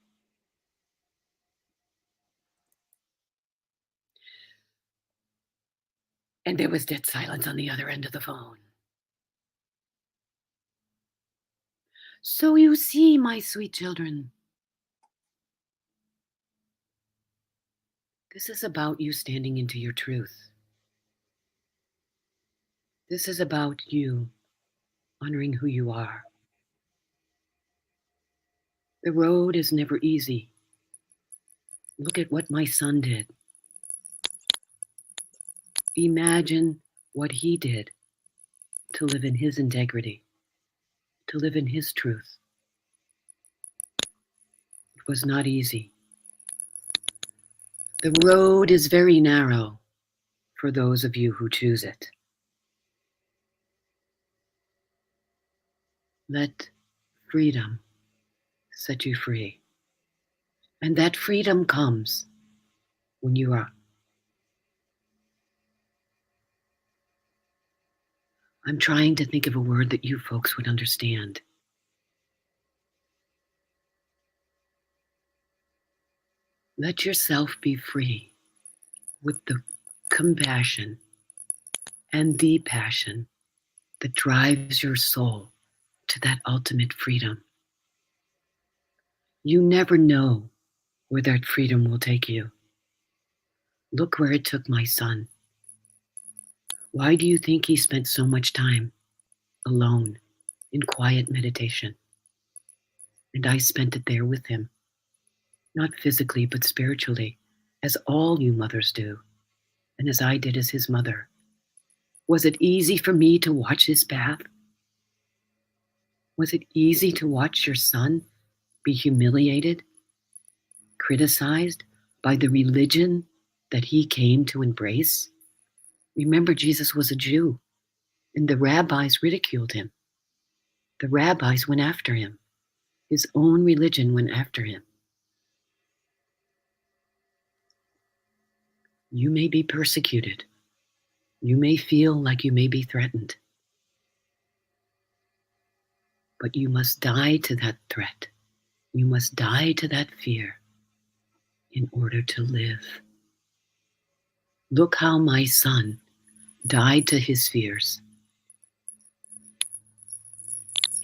And there was dead silence on the other end of the phone. So you see, my sweet children, this is about you standing into your truth. This is about you honoring who you are. The road is never easy. Look at what my son did. Imagine what he did to live in his integrity, to live in his truth. It was not easy. The road is very narrow for those of you who choose it. Let freedom set you free. And that freedom comes when you are. I'm trying to think of a word that you folks would understand. Let yourself be free with the compassion and the passion that drives your soul to that ultimate freedom. You never know where that freedom will take you. Look where it took my son. Why do you think he spent so much time alone in quiet meditation? And I spent it there with him, not physically, but spiritually, as all you mothers do, and as I did as his mother. Was it easy for me to watch his path? Was it easy to watch your son be humiliated, criticized by the religion that he came to embrace? Remember, Jesus was a Jew, and the rabbis ridiculed him. The rabbis went after him. His own religion went after him. You may be persecuted. You may feel like you may be threatened. But you must die to that threat. You must die to that fear in order to live. Look how my son died to his fears,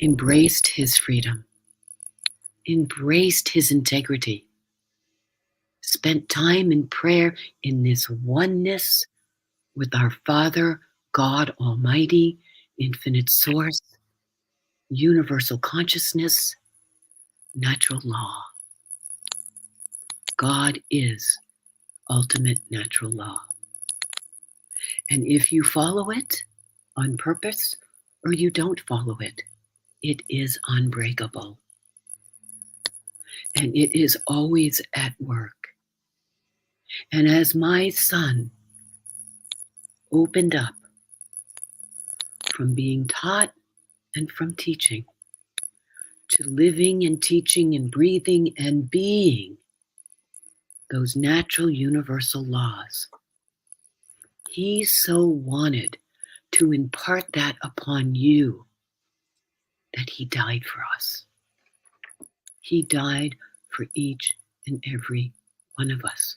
embraced his freedom, embraced his integrity, spent time in prayer in this oneness with our Father, God Almighty, infinite source, universal consciousness, natural law. God is ultimate natural law. And if you follow it on purpose or you don't follow it, it is unbreakable. And it is always at work. And as my son opened up from being taught and from teaching to living and teaching and breathing and being those natural universal laws, he so wanted to impart that upon you that he died for us. He died for each and every one of us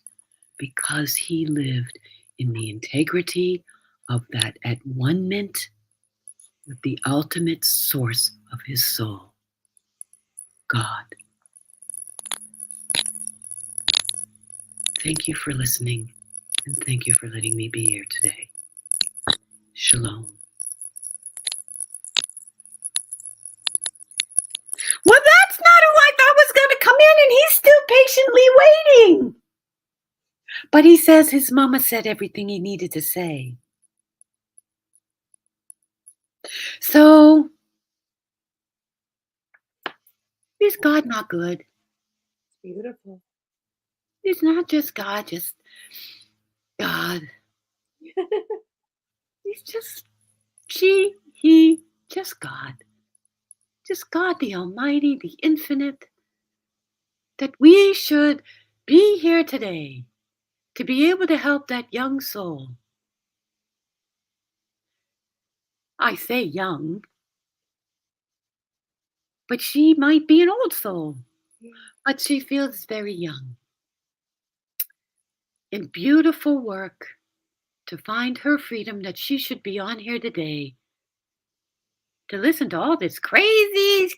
because he lived in the integrity of that at one-ment with the ultimate source of his soul, God. Thank you for listening, and thank you for letting me be here today. Shalom. Well, that's not who I thought was going to come in, and he's still patiently waiting. But he says his mama said everything he needed to say. So, is God not good? Beautiful. He's not just God, just God. He's just he, just God. Just God, the Almighty, the Infinite. That we should be here today to be able to help that young soul. I say young, but she might be an old soul, but she feels very young. In beautiful work to find her freedom, that she should be on here today to listen to all this crazy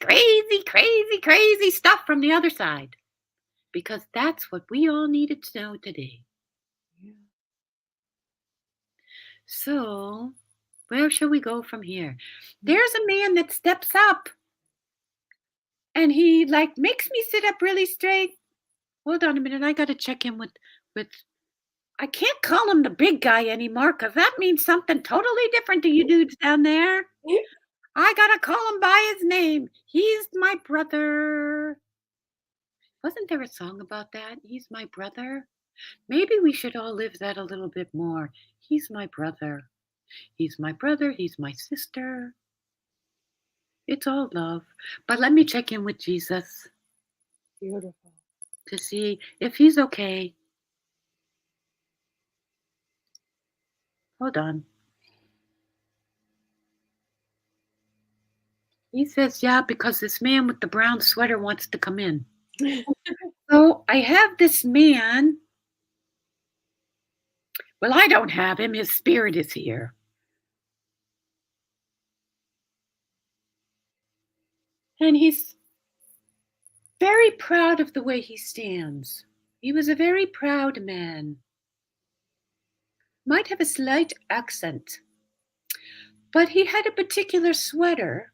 stuff from the other side, because that's what we all needed to know today. Yeah. So, where shall we go from here? There's a man that steps up and he makes me sit up really straight. Hold on a minute, I gotta check in with I can't call him the big guy anymore, because that means something totally different to you dudes down there. I gotta call him by his name. He's my brother. Wasn't there a song about that? He's my brother. Maybe we should all live that a little bit more. He's my brother. He's my brother. He's my sister. It's all love. But let me check in with Jesus. Beautiful. To see if he's okay. Hold on. He says, yeah, because this man with the brown sweater wants to come in. So I have this man. Well, I don't have him. His spirit is here. And he's very proud of the way he stands. He was a very proud man. Might have a slight accent. But he had a particular sweater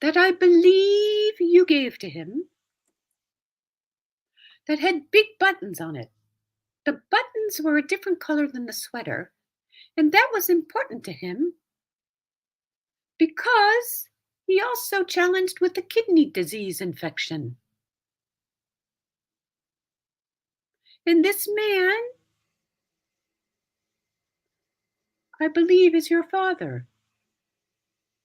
that I believe you gave to him that had big buttons on it. The buttons were a different color than the sweater, and that was important to him because he also challenged with a kidney disease infection. And this man, I believe, is your father.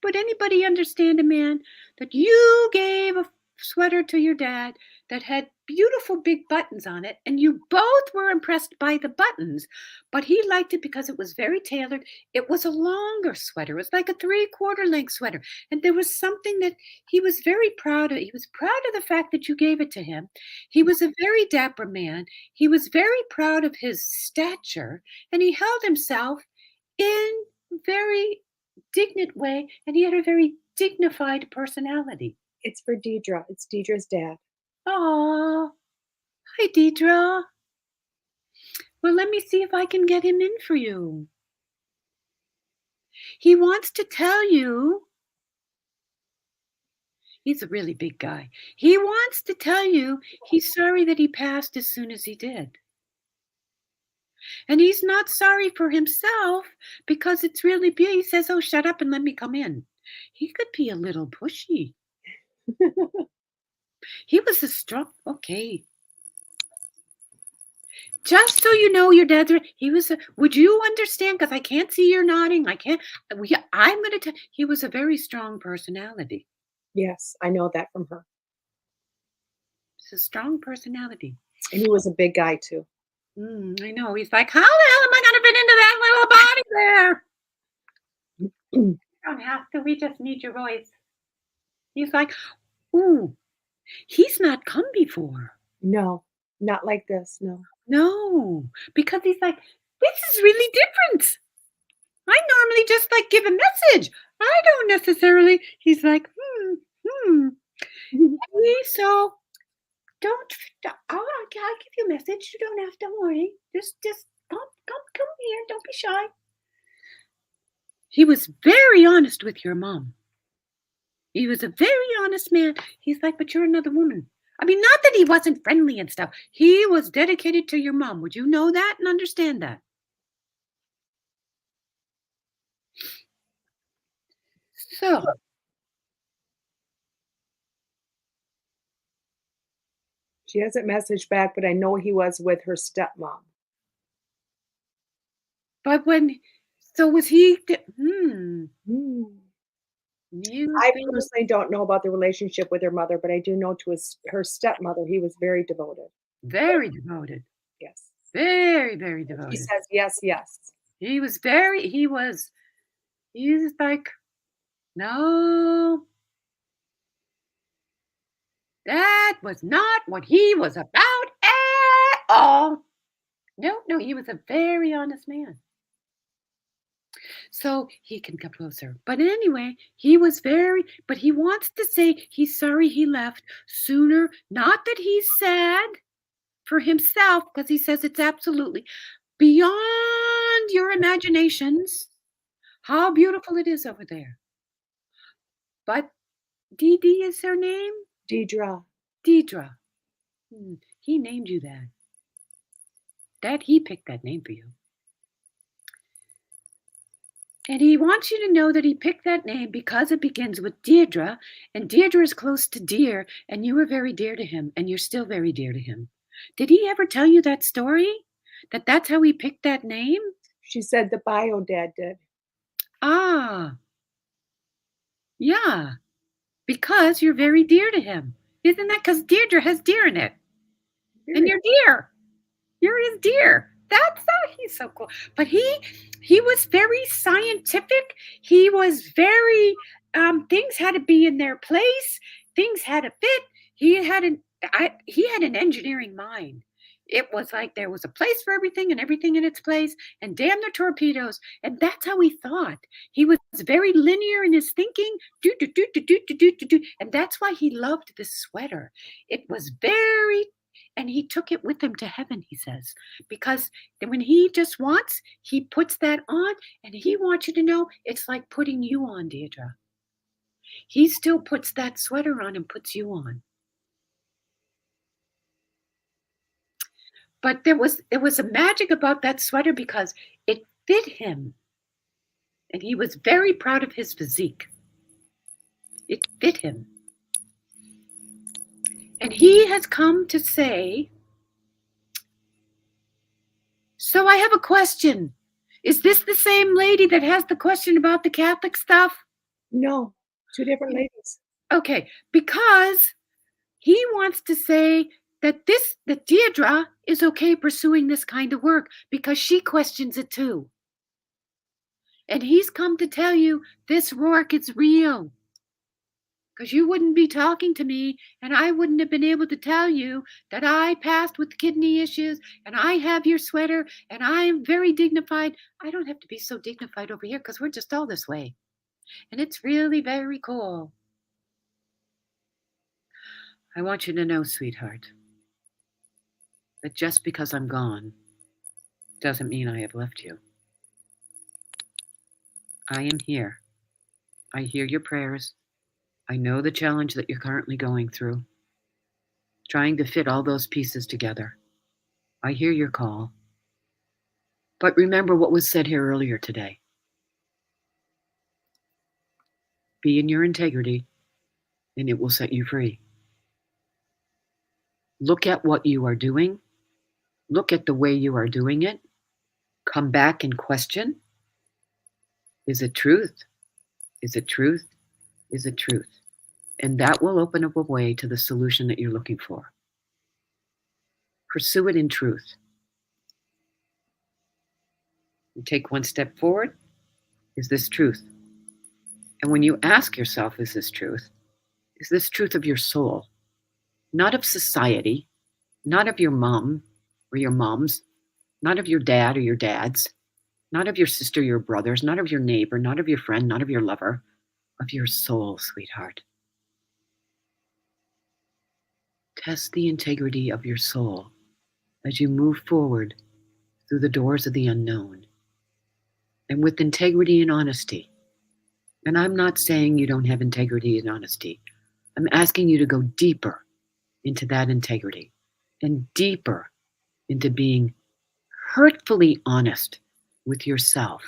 Would anybody understand a man that you gave a sweater to your dad that had beautiful big buttons on it, and you both were impressed by the buttons, but he liked it because it was very tailored. It was a longer sweater. It was like a 3/4 length sweater. And there was something that he was very proud of. He was proud of the fact that you gave it to him. He was a very dapper man. He was very proud of his stature, and he held himself in very dignified way, and he had a very dignified personality. It's for Deidre. It's Deidre's dad. Oh, hi, Deidre. Well, let me see if I can get him in for you. He wants to tell you, he's a really big guy. He wants to tell you he's sorry that he passed as soon as he did. And he's not sorry for himself because it's really big. He says, oh, shut up and let me come in. He could be a little pushy. He was a strong, okay. Just so you know, your dad's he was would you understand? Because I can't see you're nodding. I can't. I'm going to tell he was a very strong personality. Yes, I know that from her. It's a strong personality. And he was a big guy too. I know. He's like, how the hell am I going to fit into that little body there? You don't have to. We just need your voice. He's like, ooh, he's not come before. No, not like this. No. No, because he's like, this is really different. I normally just like give a message. I don't necessarily. He's like, Hey, so don't. I'll give you a message. You don't have to worry. Just come here. Don't be shy. He was very honest with your mom. He was a very honest man. He's like, but you're another woman. I mean, not that he wasn't friendly and stuff. He was dedicated to your mom. Would you know that and understand that? So, She hasn't messaged back, but I know he was with her stepmom. but was he? I personally don't know about the relationship with her mother, but I do know to her stepmother, he was very devoted. Very devoted. Yes. Very, very devoted. He says yes, yes. He was like, no, that was not what he was about at all. No, he was a very honest man. So he can come closer. But anyway, but he wants to say he's sorry he left sooner. Not that he's sad for himself, because he says it's absolutely beyond your imaginations how beautiful it is over there. But Dee Dee is her name? Deidre. He named you that. He picked that name for you. And he wants you to know that he picked that name because it begins with Deirdre, and Deirdre is close to dear, and you were very dear to him, and you're still very dear to him. Did he ever tell you that story? That's how he picked that name? She said the bio dad did. Ah. Yeah. Because you're very dear to him. Isn't that because Deirdre has deer in it? And you're deer. You're his deer. He's so cool. But he was very scientific. He was very things had to be in their place. Things had to fit. He had an engineering mind. It was like there was a place for everything and everything in its place, and damn the torpedoes. And that's how he thought. He was very linear in his thinking. And that's why he loved this sweater. It was and he took it with him to heaven, he says, because when he just wants, he puts that on, and he wants you to know it's like putting you on, Deirdre. He still puts that sweater on and puts you on. But there was a magic about that sweater because it fit him. And he was very proud of his physique. It fit him. And he has come to say, so I have a question. Is this the same lady that has the question about the Catholic stuff? No, two different ladies. Okay, because he wants to say that Deirdre is okay pursuing this kind of work because she questions it too. And he's come to tell you this work is real. Because you wouldn't be talking to me, and I wouldn't have been able to tell you that I passed with kidney issues, and I have your sweater, and I'm very dignified. I don't have to be so dignified over here because we're just all this way. And it's really very cool. I want you to know, sweetheart, that just because I'm gone doesn't mean I have left you. I am here. I hear your prayers. I know the challenge that you're currently going through, trying to fit all those pieces together. I hear your call. But remember what was said here earlier today. Be in your integrity, and it will set you free. Look at what you are doing. look at the way you are doing it, come back and question, is it truth? Is it truth? Is it truth? And that will open up a way to the solution that you're looking for. Pursue it in truth. You take one step forward. Is this truth? And when you ask yourself, is this truth? Is this truth of your soul? Not of society, not of your mom or your moms, not of your dad or your dads, not of your sister, your brothers, not of your neighbor, not of your friend, not of your lover, of your soul, sweetheart. Test the integrity of your soul as you move forward through the doors of the unknown. And with integrity and honesty. And I'm not saying you don't have integrity and honesty. I'm asking you to go deeper into that integrity and deeper into being hurtfully honest with yourself.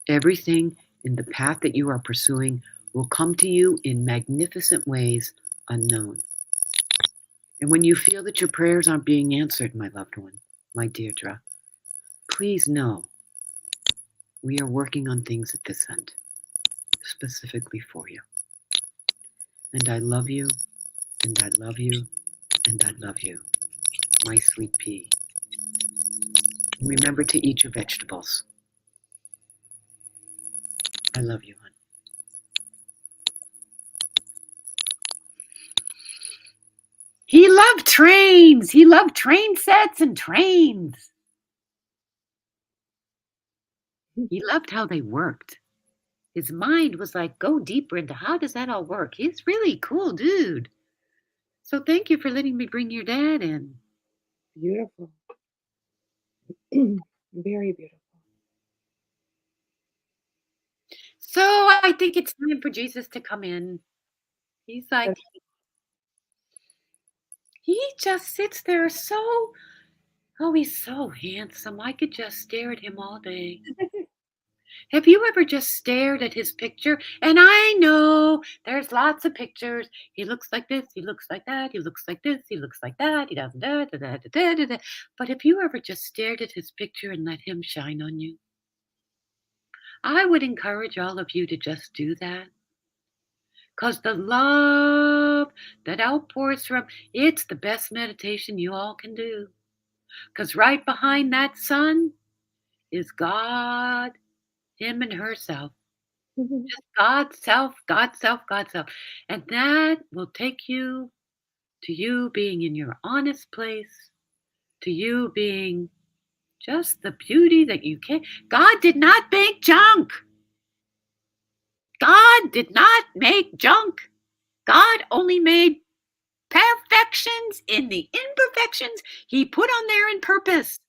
Everything in the path that you are pursuing will come to you in magnificent ways unknown. And when you feel that your prayers aren't being answered, my loved one, my Deirdre, please know we are working on things at this end, specifically for you. And I love you, and I love you, and I love you, my sweet pea. Remember to eat your vegetables. I love you, hon. He loved trains. He loved train sets and trains. He loved how they worked. His mind was like, go deeper into how does that all work? He's really cool dude. So thank you for letting me bring your dad in. Beautiful. Very beautiful. So I think it's time for Jesus to come in. He's like, he just sits there so, oh, he's so handsome. I could just stare at him all day. Have you ever just stared at his picture? And I know there's lots of pictures. He looks like this, he looks like that, he looks like this, he looks like that, he does da da da da da da. But have you ever just stared at his picture and let him shine on you? I would encourage all of you to just do that. Because the love that outpours from, it's the best meditation you all can do. Because right behind that sun is God, him and herself. Just God, self, God, self, God, self. And that will take you to you being in your honest place, to you being just the beauty that you can. God did not make junk. God did not make junk. God only made perfections in the imperfections he put on there in purpose.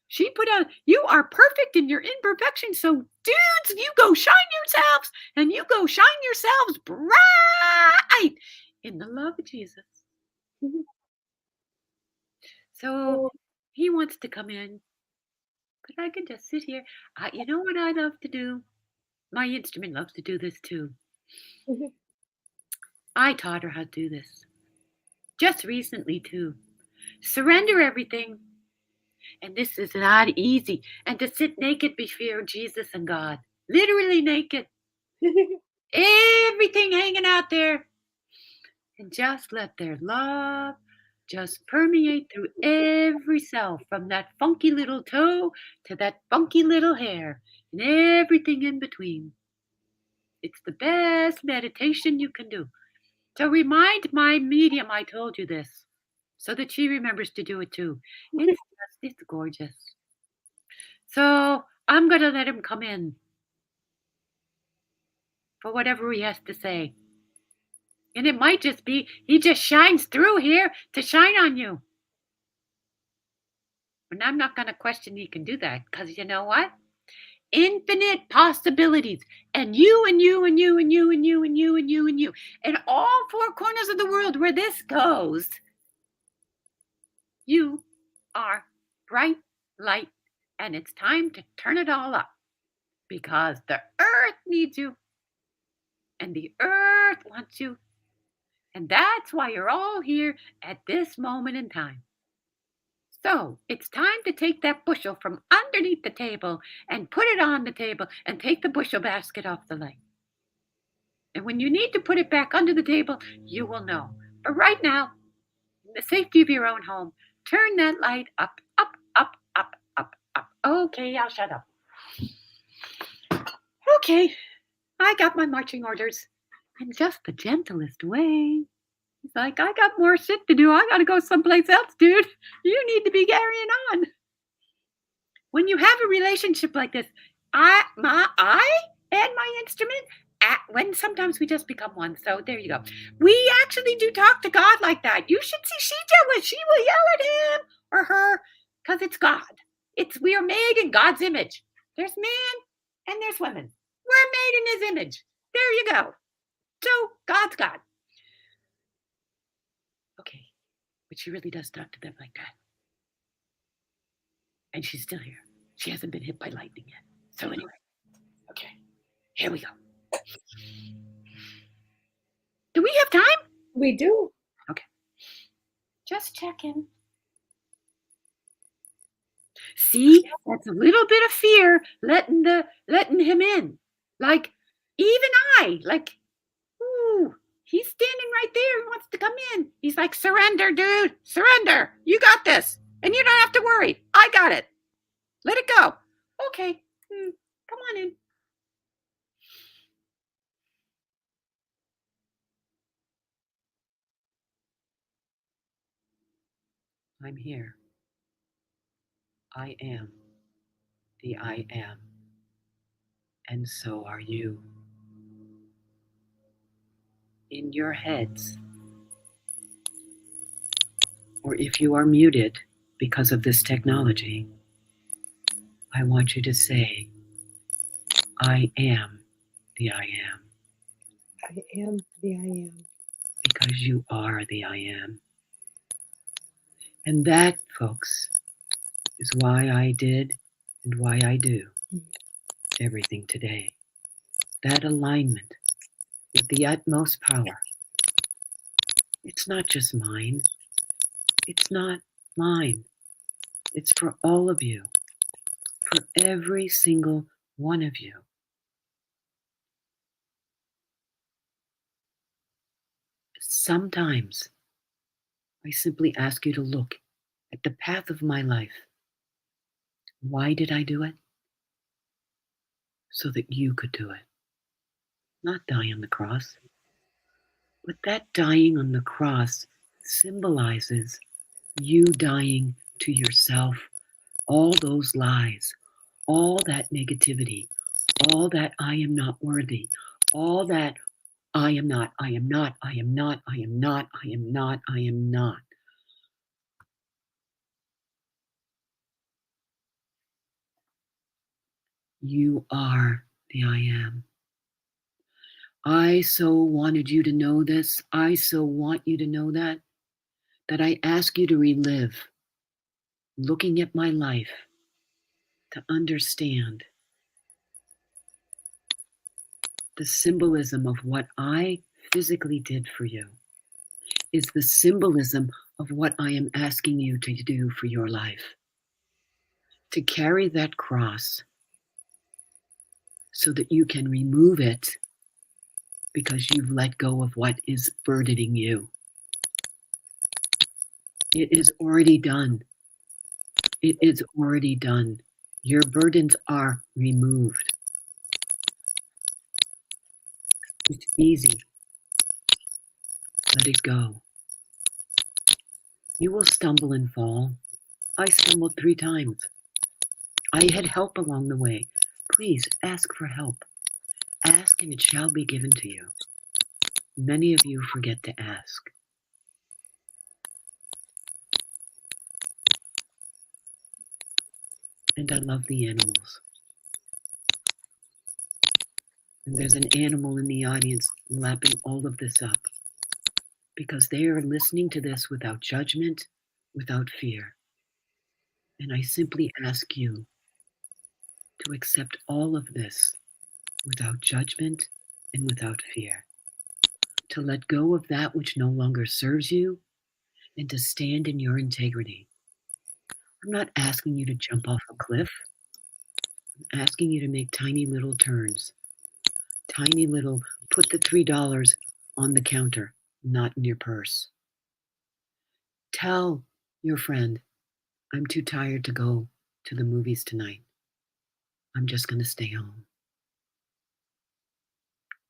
She put out, you are perfect in your imperfections. So dudes, you go shine yourselves and you go shine yourselves bright in the love of Jesus. So he wants to come in, but I can just sit here. You know what I love to do? My instrument loves to do this too. I taught her how to do this. Just recently too. Surrender everything. And this is not easy. And to sit naked before Jesus and God. Literally naked. Everything hanging out there. And just let their love just permeate through every cell, from that funky little toe to that funky little hair and everything in between. It's the best meditation you can do. So remind my medium I told you this, so that she remembers to do it too. It's gorgeous. So I'm going to let him come in for whatever he has to say. And it might just be he just shines through here to shine on you. And I'm not going to question he can do that, because you know what? Infinite possibilities. And you and you and you and you and you and you and you and you. And all four corners of the world where this goes. You are bright light. And it's time to turn it all up. Because the earth needs you. And the earth wants you. And that's why you're all here at this moment in time. So it's time to take that bushel from underneath the table and put it on the table and take the bushel basket off the light. And when you need to put it back under the table, you will know. But right now, in the safety of your own home, turn that light up, up, up, up, up, up. Okay, I'll shut up. Okay, I got my marching orders in just the gentlest way. He's like, I got more shit to do. I got to go someplace else, dude. You need to be carrying on. When you have a relationship like this, I and my instrument, when sometimes we just become one. So there you go. We actually do talk to God like that. You should see she jealous. She will yell at him or her because it's God. We are made in God's image. There's man and there's women. We're made in his image. There you go. So God's God. Okay. But she really does talk to them like that. And she's still here. She hasn't been hit by lightning yet. So anyway, okay, here we go. Do we have time? We do. Okay. Just checking. See, that's a little bit of fear letting him in. Like, ooh, he's standing right there and wants to come in. He's like, surrender, dude, surrender. You got this. And you don't have to worry. I got it. Let it go. Okay, come on in. I'm here. I am the I am. And so are you. In your heads, or if you are muted because of this technology, I want you to say, I am the I am. I am the I am. Because you are the I am. And that, folks, is why I did and why I do everything today. That alignment with the utmost power. It's not just mine. It's not mine. It's for all of you. For every single one of you. Sometimes I simply ask you to look at the path of my life. Why did I do it? So that you could do it. Not die on the cross. But that dying on the cross symbolizes you dying to yourself, all those lies, all that negativity, all that I am not worthy, all that I am not, I am not, I am not, I am not, I am not, I am not. You are the I am. I so wanted you to know this. I so want you to know that I ask you to relive looking at my life to understand the symbolism of what I physically did for you is the symbolism of what I am asking you to do for your life. To carry that cross so that you can remove it because you've let go of what is burdening you. It is already done. It is already done. Your burdens are removed. It's easy. Let it go. You will stumble and fall. I stumbled 3 times. I had help along the way. Please ask for help. Ask and it shall be given to you. Many of you forget to ask. And I love the animals. And there's an animal in the audience lapping all of this up because they are listening to this without judgment, without fear. And I simply ask you to accept all of this without judgment and without fear. To let go of that which no longer serves you and to stand in your integrity. I'm not asking you to jump off a cliff. I'm asking you to make tiny little turns. Tiny little, put the $3 on the counter, not in your purse. Tell your friend, I'm too tired to go to the movies tonight. I'm just going to stay home.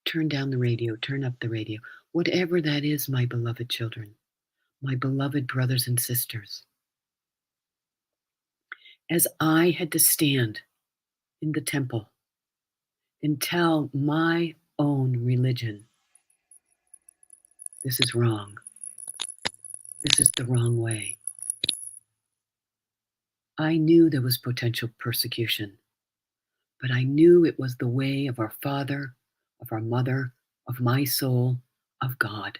Turn down the radio, turn up the radio. Whatever that is, my beloved children, my beloved brothers and sisters. As I had to stand in the temple and tell my own religion, this is wrong. This is the wrong way. I knew there was potential persecution, but I knew it was the way of our Father, of our Mother, of my soul, of God.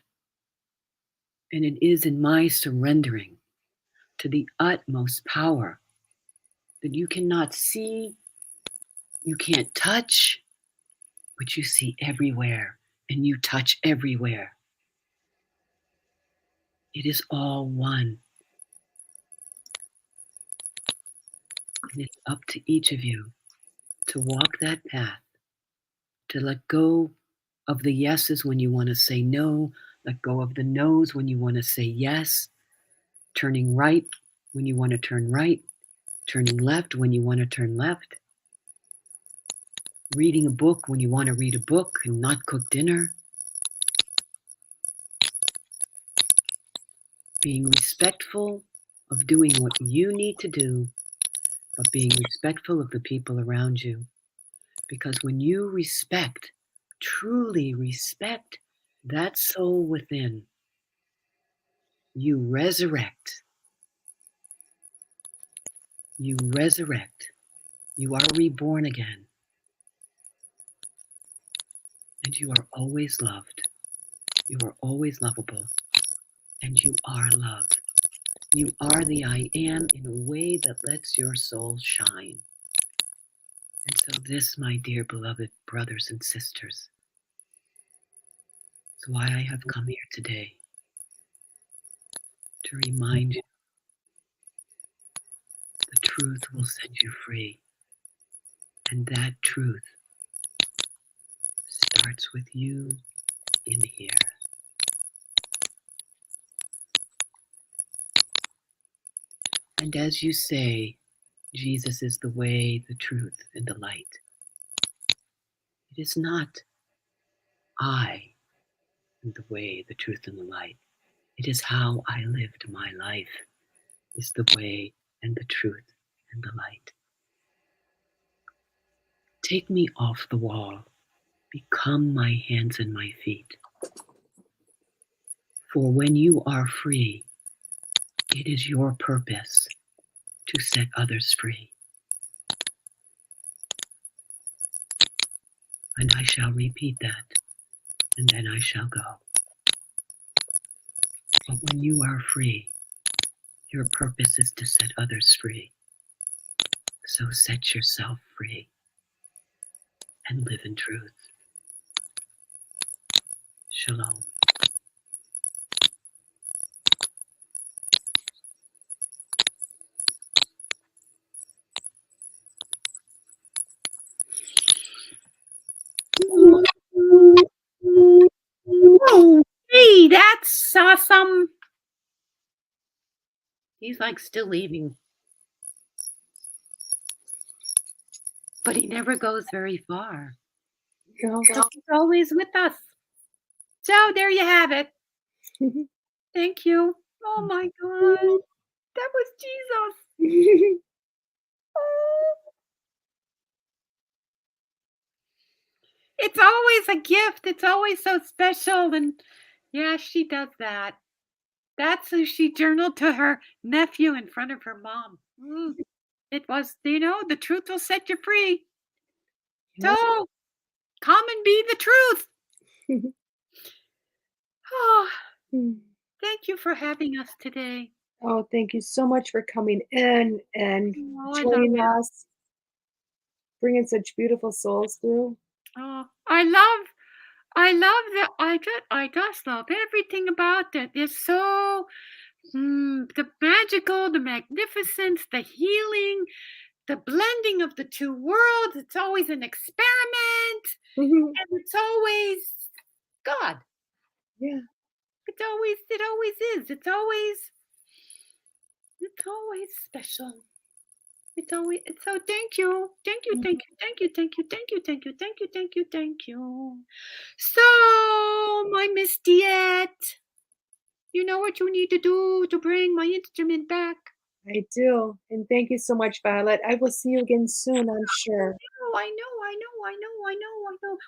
And it is in my surrendering to the utmost power that you cannot see, you can't touch, but you see everywhere and you touch everywhere. It is all one. And it's up to each of you to walk that path, to let go of the yeses when you want to say no, let go of the no's when you want to say yes, turning right when you want to turn right, turning left when you want to turn left, reading a book when you want to read a book and not cook dinner, being respectful of doing what you need to do, but being respectful of the people around you. Because when you respect, truly respect that soul within, you resurrect. You resurrect. You are reborn again. And you are always loved. You are always lovable. And you are love. You are the I am in a way that lets your soul shine. And so this, my dear beloved brothers and sisters, is why I have come here today, to remind you the truth will set you free. And that truth starts with you in here. And as you say, Jesus is the way, the truth, and the light. It is not I am the way, the truth, and the light. It is how I lived my life is the way and the truth and the light. Take me off the wall. Become my hands and my feet. For when you are free, it is your purpose to set others free. And I shall repeat that, and then I shall go. But when you are free, your purpose is to set others free. So set yourself free and live in truth. Shalom. Oh, hey, that's awesome. He's like still leaving. But he never goes very far. He's always with us. So there you have it. Thank you. Oh my God. That was Jesus. Oh. It's always a gift. It's always so special. And yeah, she does that. That's who she journaled to her nephew in front of her mom. It was, the truth will set you free. So come and be the truth. Oh, thank you for having us today. Oh, thank you so much for coming in and joining us, bringing such beautiful souls through. Oh, I love that. I just love everything about it. It's so The magical, the magnificence, the healing, the blending of the two worlds. It's always an experiment, Mhm. and it's always God. Yeah. It always is. It's always special. It's so thank you. Thank you, thank you, thank you, thank you, thank you, thank you, thank you, thank you, thank you. So, my Miss Diet, you know what you need to do to bring my instrument back? I do. And thank you so much, Violet. I will see you again soon, I'm sure. Oh, I know.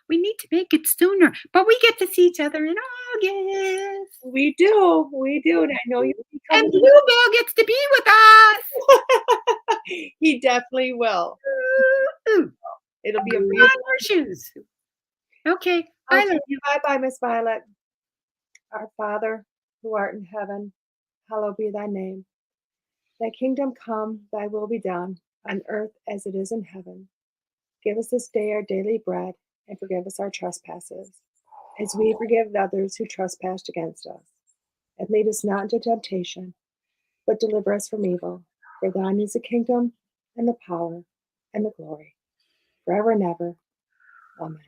We need to make it sooner, but we get to see each other in August. We do. We do. And I know you'll be And coming. Bluebell gets to be with us. He definitely will. Ooh, It'll be a on beautiful. more shoes. Okay, I love you. Bye-bye, Miss Violet. Our Father, who art in heaven, hallowed be thy name. Thy kingdom come, thy will be done, on earth as it is in heaven. Give us this day our daily bread, and forgive us our trespasses, as we forgive others who trespass against us. And lead us not into temptation, but deliver us from evil. For thine is the kingdom, and the power, and the glory, forever and ever. Amen.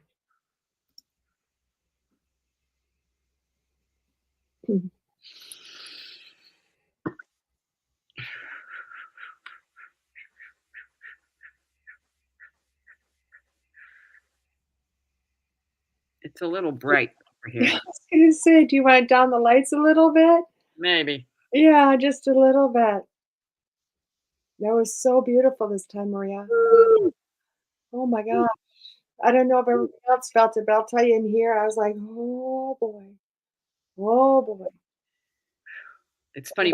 It's a little bright over I here. was going to say, do you want to down the lights a little bit? Maybe. Yeah, just a little bit. That was so beautiful this time, Maria. Oh my God. I don't know if everybody else felt it, but I'll tell you in here, I was like, oh boy. Oh boy. It's funny,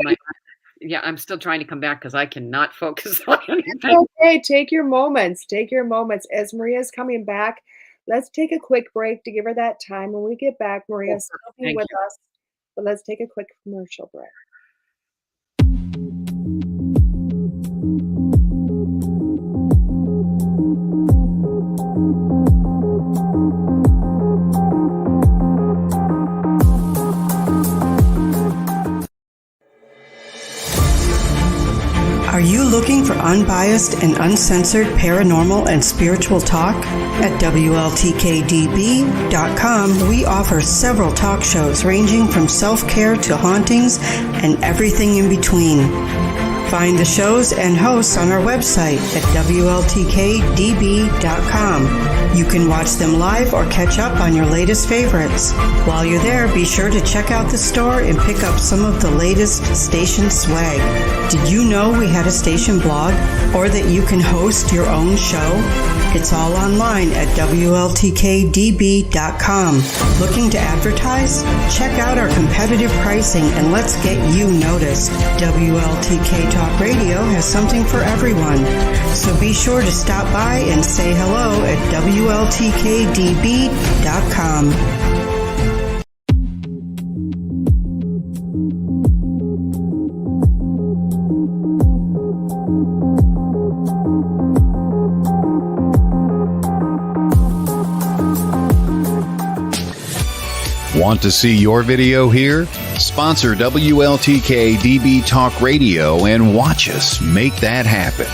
I'm still trying to come back because I cannot focus on anything. Okay, take your moments. Take your moments. As Maria's coming back, let's take a quick break to give her that time. When we get back, Maria's still be Thank with you. us, but let's take a quick commercial break. Are you looking for unbiased and uncensored paranormal and spiritual talk? At WLTK-DB.com, we offer several talk shows ranging from self-care to hauntings and everything in between. Find the shows and hosts on our website at WLTK-DB.com. You can watch them live or catch up on your latest favorites. While you're there, be sure to check out the store and pick up some of the latest station swag. Did you know we had a station blog, or that you can host your own show? It's all online at WLTK-DB.com. Looking to advertise? Check out our competitive pricing and let's get you noticed. WLTK Talk Radio has something for everyone. So be sure to stop by and say hello at WLTK-DB.com. Want to see your video here? Sponsor WLTK-DB Talk Radio and watch us make that happen.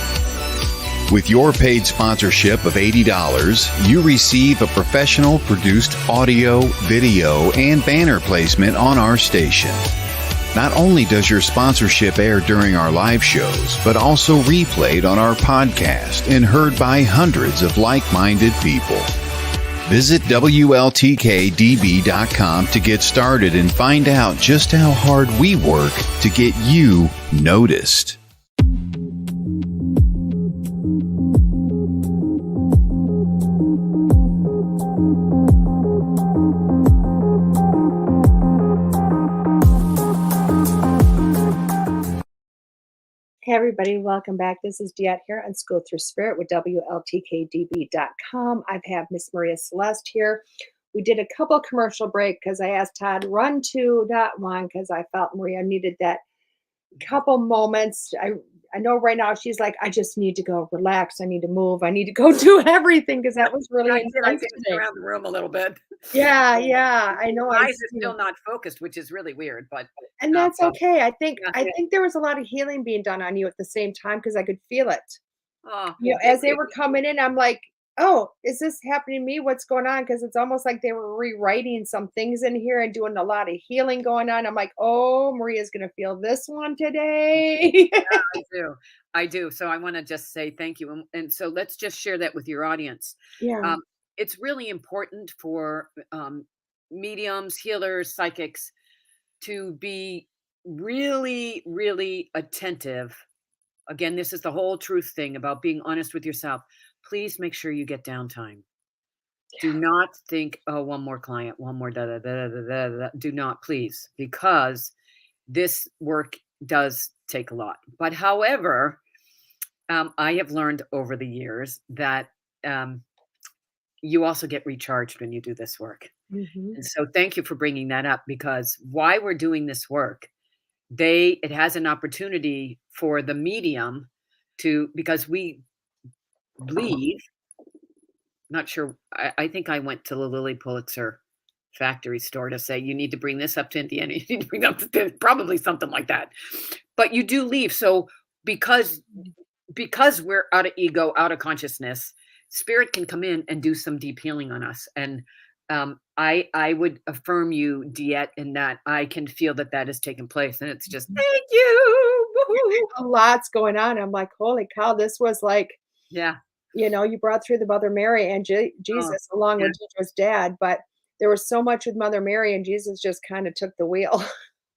With your paid sponsorship of $80, you receive a professional produced audio, video, and banner placement on our station. Not only does your sponsorship air during our live shows, but also replayed on our podcast and heard by hundreds of like-minded people. Visit WLTK-DB.com to get started and find out just how hard we work to get you noticed. Hey everybody, welcome back. This is Diet here on School Through Spirit with WLTK-DB.com. I've had Miss Maria Celeste here. We did a couple commercial break because I asked Todd run two, not one, because I felt Maria needed that couple moments. I know right now she's like, I just need to go relax. I need to move. I need to go do everything because that was really I intense danced today. around the room a little bit. Yeah, yeah. I know. My eyes are still not focused, which is really weird, but and that's okay. I yeah. think there was a lot of healing being done on you at the same time because I could feel it. Oh, You know, as they were coming in, I'm like, oh, is this happening to me? What's going on? Because it's almost like they were rewriting some things in here and doing a lot of healing going on. I'm like, oh, Maria's gonna feel this one today. I do. So I want to just say thank you. And so let's just share that with your audience. Yeah. It's really important for mediums, healers, psychics to be really, really attentive. Again, this is the whole truth thing about being honest with yourself. Please make sure you get downtime. Do not think, oh, one more client, one more da da da da da da. Do not, please, because this work does take a lot. But however, I have learned over the years that you also get recharged when you do this work. Mhm. And so thank you for bringing that up, because while we're doing this work, it has an opportunity for the medium to, because we believe, not sure, I think I went to the Lily Pulitzer factory store to say, you need to bring this up to Indiana, you need to bring up to, probably something like that. But you do leave. So because we're out of ego, out of consciousness, spirit can come in and do some deep healing on us. And I would affirm you, Diet, in that I can feel that has taken place. And it's just, thank you. Woo-hoo. A lot's going on. I'm like, holy cow, this was like, Yeah. you know, you brought through the Mother Mary and Jesus along with Gigi's dad, but there was so much with Mother Mary and Jesus just kind of took the wheel.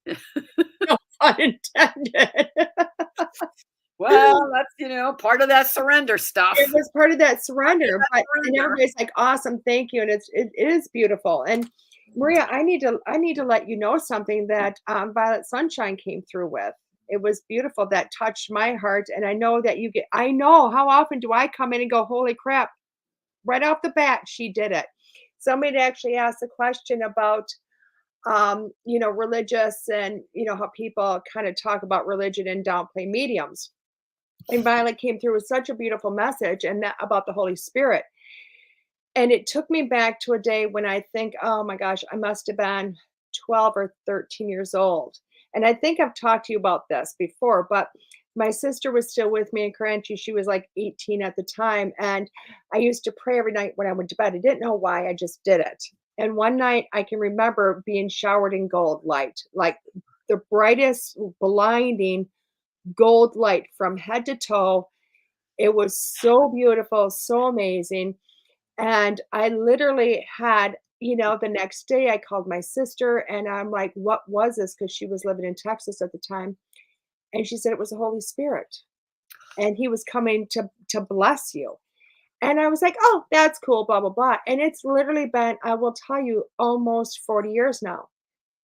No pun intended. Well, that's, part of that surrender stuff. It was part of that surrender, and everybody's like, awesome, thank you. And it is beautiful. And Maria, I need to let you know something that Violet Sunshine came through with. It was beautiful. That touched my heart. And I know that I know, how often do I come in and go, holy crap, right off the bat, she did it. Somebody actually asked a question about, religious and, how people kind of talk about religion and downplay mediums. And Violet came through with such a beautiful message and that about the Holy Spirit. And it took me back to a day when I think, oh my gosh, I must have been 12 or 13 years old. And I think I've talked to you about this before, but my sister was still with me in Karachi. She was like 18 at the time. And I used to pray every night when I went to bed. I didn't know why, I just did it. And one night I can remember being showered in gold light, like the brightest, blinding gold light from head to toe. It was so beautiful, so amazing. And I literally had, the next day I called my sister and I'm like, what was this? Because she was living in Texas at the time. And she said it was the Holy Spirit. And he was coming to bless you. And I was like, oh, that's cool, blah, blah, blah. And it's literally been, I will tell you, almost 40 years now.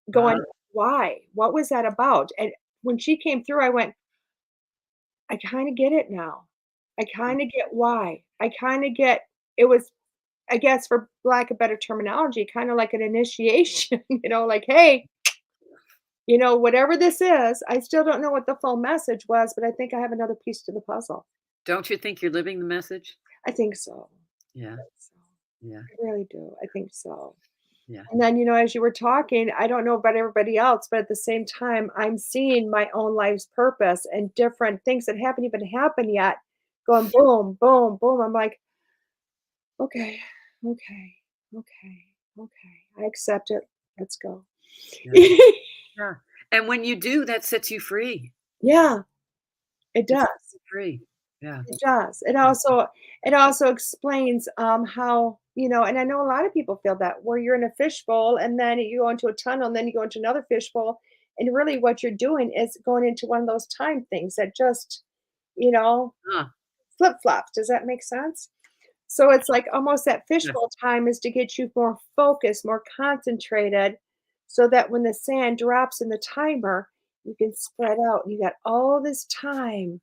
Going, why? What was that about? And when she came through, I went, I kind of get it now. I kind of get why. I kind of get, it was, I guess, for lack of better terminology, kind of like an initiation, like, hey, whatever this is, I still don't know what the full message was, but I think I have another piece to the puzzle. Don't you think you're living the message? I think so. Yeah. I really do. I think so. Yeah. And then, as you were talking, I don't know about everybody else, but at the same time, I'm seeing my own life's purpose and different things that haven't even happened yet, going boom, boom, boom. I'm like, okay. I accept it. Let's go. Yeah. And when you do, that sets you free. Yeah, it does. Free. Yeah. It does. It also explains how, and I know a lot of people feel that, where you're in a fishbowl and then you go into a tunnel and then you go into another fishbowl. And really what you're doing is going into one of those time things that just, flip-flops. Does that make sense? So it's like almost that fishbowl time is to get you more focused, more concentrated, so that when the sand drops in the timer, you can spread out. You got all this time.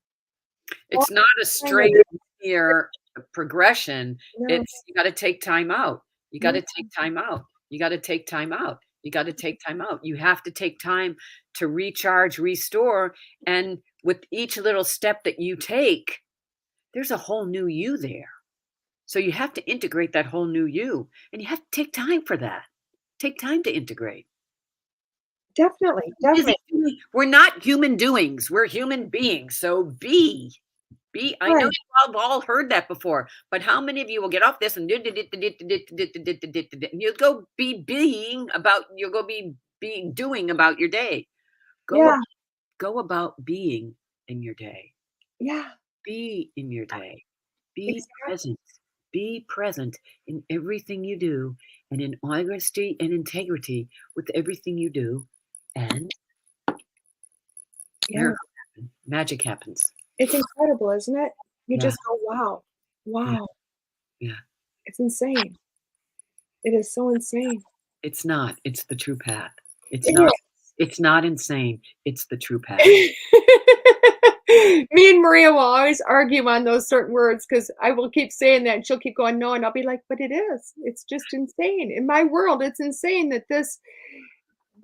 It's not a straight linear progression. No. It's, you got to take time out. You got to take time out. You got to take time out. You got to take time out. You have to take time to recharge, restore. And with each little step that you take, there's a whole new you there. So you have to integrate that whole new you. And you have to take time for that. Take time to integrate. Definitely. We're not human doings. We're human beings. So be. I know you've all heard that before, but how many of you will get off this and you'll go be being about, you'll go be doing about your day. Go about being in your day. Yeah. Be in your day. Be present. Be present in everything you do, and in honesty and integrity with everything you do, and magic happens. It's incredible, isn't it? You just go, wow. Yeah. It's insane. It is so insane. It's not. It's the true path. It not. is. It's not insane. It's the true path. Me and Maria will always argue on those certain words because I will keep saying that and she'll keep going, no, and I'll be like, but it is. It's just insane. In my world, it's insane that this.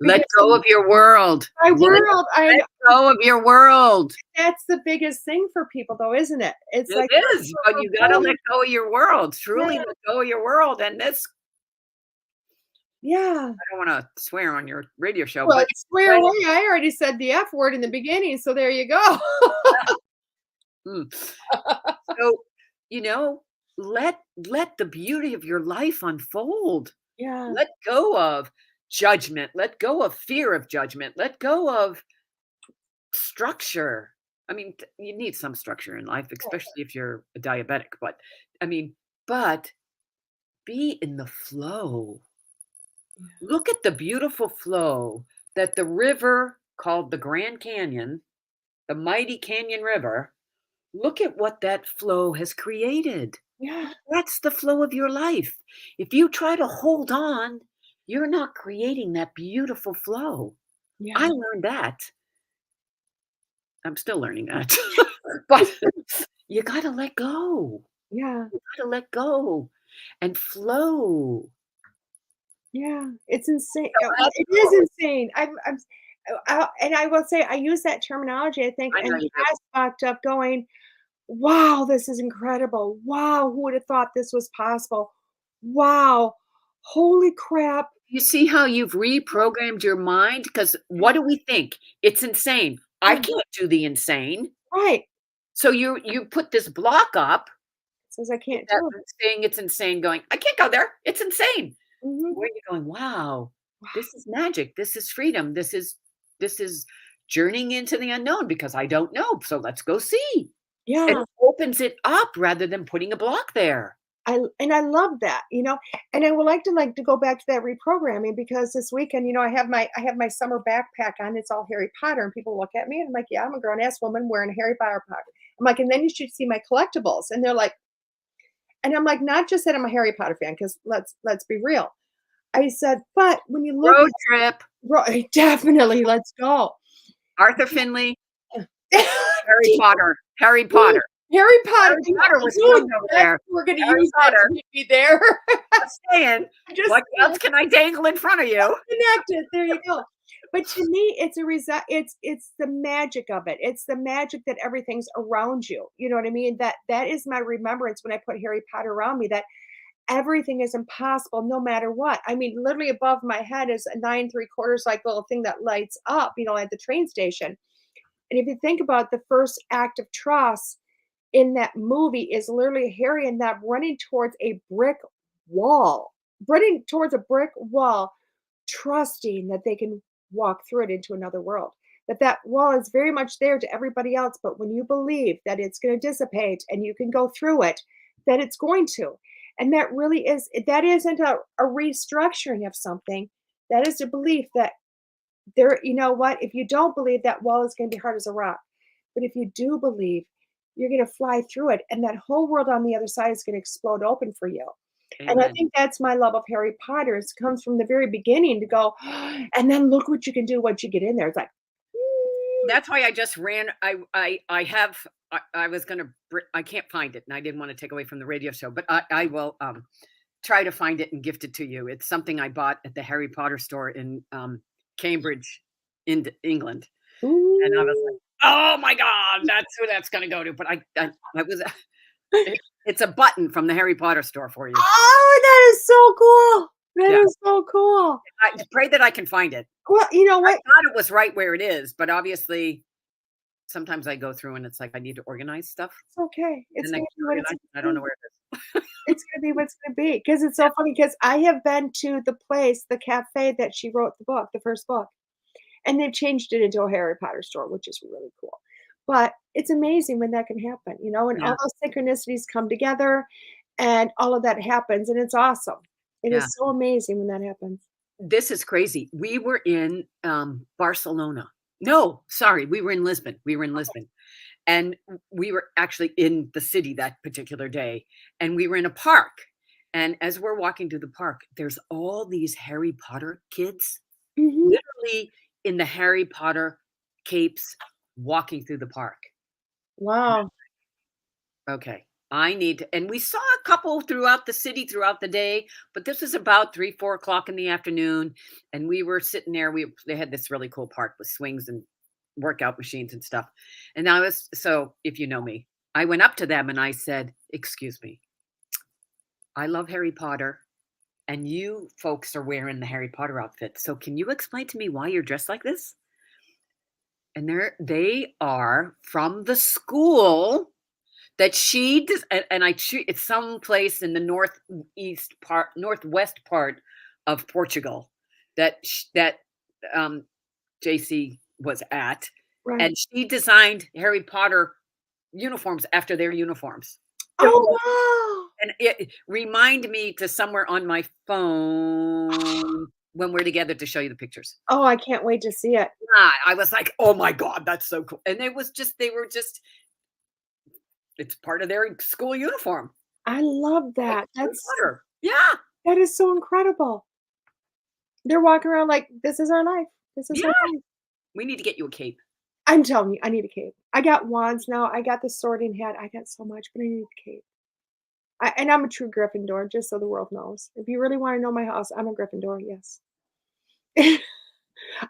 Let go of your world. My world. Let go of your world. That's the biggest thing for people, though, isn't it? It is, but you got to let go of your world. Truly let go of your world. And this. Yeah. I don't want to swear on your radio show. Well, but swear away. I already said the F word in the beginning, so there you go. So, let the beauty of your life unfold. Yeah. Let go of judgment. Let go of fear of judgment. Let go of structure. I mean, you need some structure in life, especially if you're a diabetic. But be in the flow. Look at the beautiful flow that the river called the Grand Canyon, the mighty Canyon River. Look at what that flow has created. Yeah. That's the flow of your life. If you try to hold on, you're not creating that beautiful flow. Yeah. I learned that. I'm still learning that. But you got to let go. Yeah. You got to let go and flow. Yeah, it's insane. It is insane. And I will say I use that terminology, I think, and I sparked up going, wow, this is incredible. Wow, who would have thought this was possible? Wow, holy crap. You see how you've reprogrammed your mind? Because what do we think? It's insane. I can't do the insane. Right. So you put this block up. It says I can't do it. Saying it's insane, going, I can't go there. It's insane. Mm-hmm. Where are you going? Wow, this is magic. This is freedom. This is journeying into the unknown because I don't know. So let's go see. Yeah. And it opens it up rather than putting a block there. I love that, and I would like to go back to that reprogramming because this weekend, I have my summer backpack on. It's all Harry Potter, and people look at me and I'm like, yeah, I'm a grown ass woman wearing a Harry Potter pocket. I'm like, and then you should see my collectibles, and they're like, and I'm like, not just that I'm a Harry Potter fan, because let's be real. I said, but when you look road trip, definitely, let's go. Arthur Finley, Harry Potter. Harry Potter was over there. We're going to use that to be there. I'm saying, what else can I dangle in front of you? Connected. There you go. But to me, it's the magic of it. It's the magic that everything's around you. You know what I mean? That is my remembrance when I put Harry Potter around me, that everything is impossible no matter what. I mean, literally above my head is a 9 3/4 like little thing that lights up, at the train station. And if you think about the first act of Trance in that movie is literally Harry and them running towards a brick wall, trusting that they can walk through it into another world. That wall is very much there to everybody else, but when you believe that it's going to dissipate and you can go through it, that it's going to. And that isn't a restructuring of something. That is a belief that there, if you don't believe, that wall is going to be hard as a rock. But if you do believe, you're going to fly through it, and that whole world on the other side is going to explode open for you. Amen. And I think that's my love of Harry Potter. It comes from the very beginning to go, and then look what you can do once you get in there. It's like, that's why I just ran. I was going to, I can't find it, and I didn't want to take away from the radio show, but I will try to find it and gift it to you. It's something I bought at the Harry Potter store in Cambridge, in England. Ooh. And I was like, oh my God, that's who that's going to go to. But I was, it's a button from the Harry Potter store for you. Oh, that is so cool. That Yeah. is so cool. I pray that I can find it. Well, you know I what? thought it was right where it is, but obviously sometimes I go through and it's like I need to organize stuff. It's okay. It's And gonna be what it's I don't know where it is. it's gonna be what it's gonna be. Because it's so funny. Because I have been to the place, the cafe that she wrote the book, the first book, and they've changed it into a Harry Potter store, which is really cool. But it's amazing when that can happen, you know, and Yeah. all those synchronicities come together, and all of that happens, and it's awesome. It Yeah. is so amazing when that happens. This is crazy. We were in Barcelona. No, sorry, we were in Lisbon. We were in Lisbon. And we were actually in the city that particular day. And we were in a park. And as we're walking through the park, there's all these Harry Potter kids, Mhm. literally in the Harry Potter capes, walking through the park. Wow. Okay. I need to, and we saw a couple throughout the city throughout the day, but this was about 3, 4 o'clock in the afternoon. And we were sitting there. They had this really cool park with swings and workout machines and stuff. And so if you know me, I went up to them and I said, excuse me, I love Harry Potter and you folks are wearing the Harry Potter outfit. So can you explain to me why you're dressed like this? And they are from the school that she does, and it's someplace in the northwest part of Portugal that JC was at, Right. and she designed Harry Potter uniforms after their uniforms. Oh, wow. And it remind me to somewhere on my phone when we're together to show you the pictures. Oh, I can't wait to see it. Yeah, I was like, oh my God, that's so cool. And they were just it's part of their school uniform. I love that. Yeah. That is so incredible. They're walking around like, this is our life. This is our life. We need to get you a cape. I'm telling you, I need a cape. I got wands now. I got the sorting hat. I got so much, but I need a cape. And I'm a true Gryffindor, just so the world knows. If you really want to know my house, I'm a Gryffindor, yes.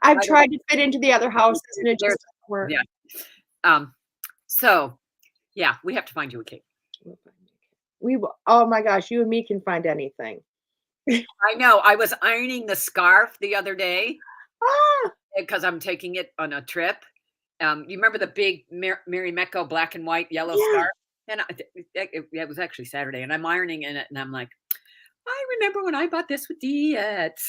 I've tried to fit into the other houses and it just doesn't work. Yeah. So yeah, we have to find you a cape. We will. Oh my gosh, you and me can find anything. I know. I was ironing the scarf the other day because I'm taking it on a trip. You remember the big Mary Mecco black and white yellow scarf? And it was actually Saturday, and I'm ironing in it, and I'm like, I remember when I bought this with Diet.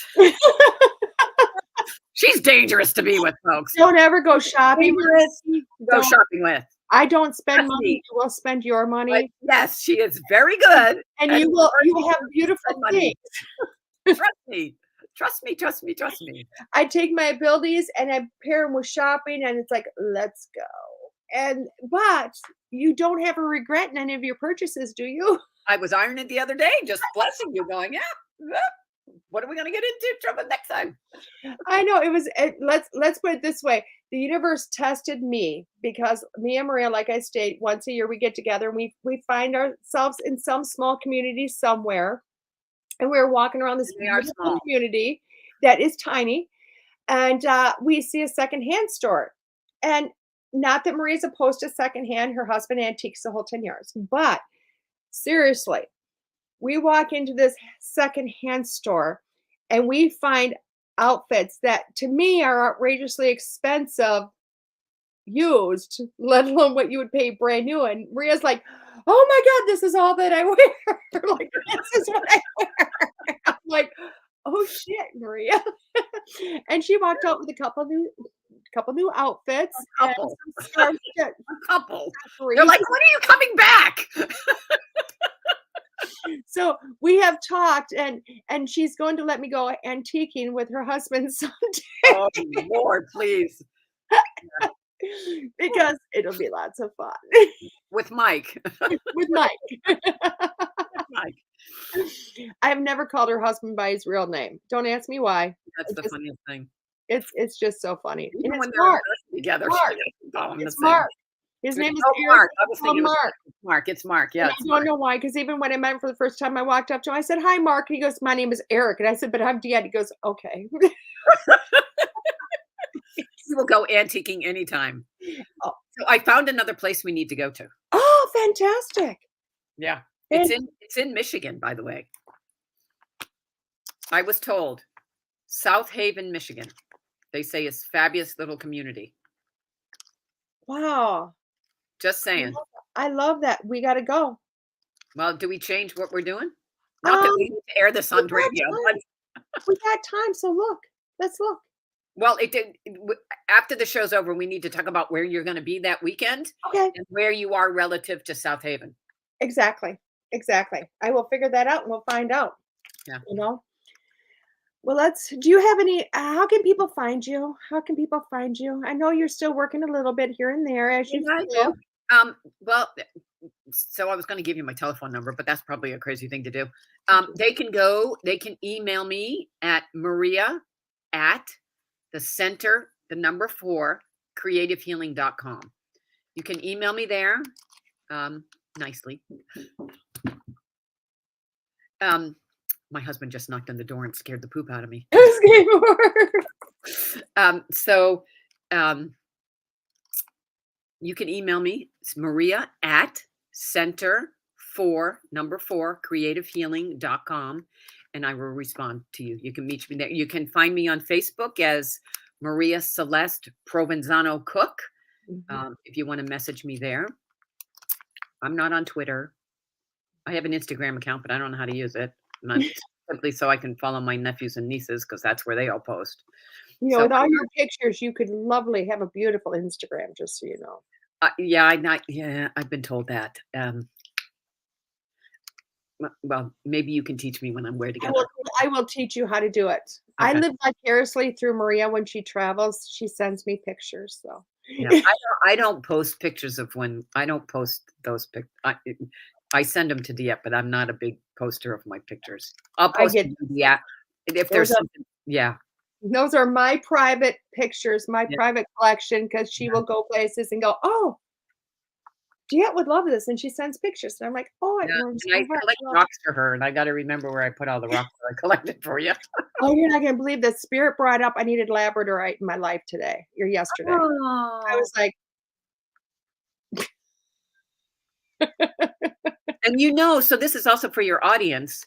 She's dangerous to be with, folks. Don't ever go shopping with. Go shopping with. I don't spend money. You will spend your money. But yes, she is very good. And you will have beautiful things. Trust me. I take my abilities and I pair them with shopping, and it's like, let's go. But you don't have a regret in any of your purchases, do you? I was ironing the other day, just blessing you, going, yeah. What are we going to get into trouble next time? I know let's put it this way. The universe tested me because me and Maria, like I state, once a year we get together and we find ourselves in some small community somewhere. And we're walking around this beautiful community that is tiny. And we see a secondhand store. And not that Maria's opposed to secondhand, her husband antiques the whole 10 yards. But seriously, we walk into this secondhand store and we find outfits that to me are outrageously expensive used, let alone what you would pay brand new. And Maria's like, oh my God, this is all that I wear. Like, this is what I wear. I'm like, oh shit, Maria. And she walked out with a couple new outfits. A couple. They're like, when are you coming back? So we have talked, and she's going to let me go antiquing with her husband someday. Oh Lord, please. Because it'll be lots of fun. With Mike. With Mike. I've never called her husband by his real name. Don't ask me why. That's the funniest thing. It's just so funny. Even when they're together. It's Mark. His name is Eric. Mark. I was Oh, thinking it was Mark. Mark. It's Mark. And Yeah. I don't know why, because even when I met him for the first time, I walked up to him. I said, "Hi, Mark." And he goes, "My name is Eric." And I said, "But I'm Deanne." He goes, "Okay." We will go antiquing anytime. Oh. So I found another place we need to go to. Oh, fantastic. Yeah. And It's in Michigan, by the way. I was told South Haven, Michigan. They say it's fabulous little community. wow. Just saying. I love that. We got to go. Well, do we change what we're doing? Not that we need to air this on radio, but We got time. So look, let's look. well, after the show's over, we need to talk about where you're going to be that weekend Okay. and where you are relative to South Haven. Exactly. Exactly. I will figure that out and we'll find out. Yeah. You know? Well, do you have any, how can people find you? How can people find you? I know you're still working a little bit here and there as you do. Well, so I was going to give you my telephone number, but that's probably a crazy thing to do. They can email me at Maria at the center, the number 4, creativehealing.com. You can email me there nicely. My husband just knocked on the door and scared the poop out of me. You can email me. It's Maria at center 4, number 4, creativehealing.com, and I will respond to you. You can meet me there. You can find me on Facebook as Maria Celeste Provenzano Cook. If you want to message me there. I'm not on Twitter. I have an Instagram account, but I don't know how to use it. Simply so I can follow my nephews and nieces, because that's where they all post. You know, with all your pictures, you could lovely have a beautiful Instagram, just so you know. I've been told that. Well, maybe you can teach me when I'm where together. I will teach you how to do it. Okay. I live vicariously through Maria. When she travels, she sends me pictures. So yeah, I don't post pictures of when I don't post those pictures. I send them to Dieppe, but I'm not a big poster of my pictures. I'll post if there's something. Yeah. Those are my private pictures, my private collection, because she will go places and go, "Oh, Dieppe would love this," and she sends pictures. And I'm like, "Oh, it warms my heart." I collect rocks for her, and I got to remember where I put all the rocks that I collected for you. Oh, you're not going to believe that Spirit brought up I needed labradorite in my life today or yesterday. Oh. I was like, and so this is also for your audience.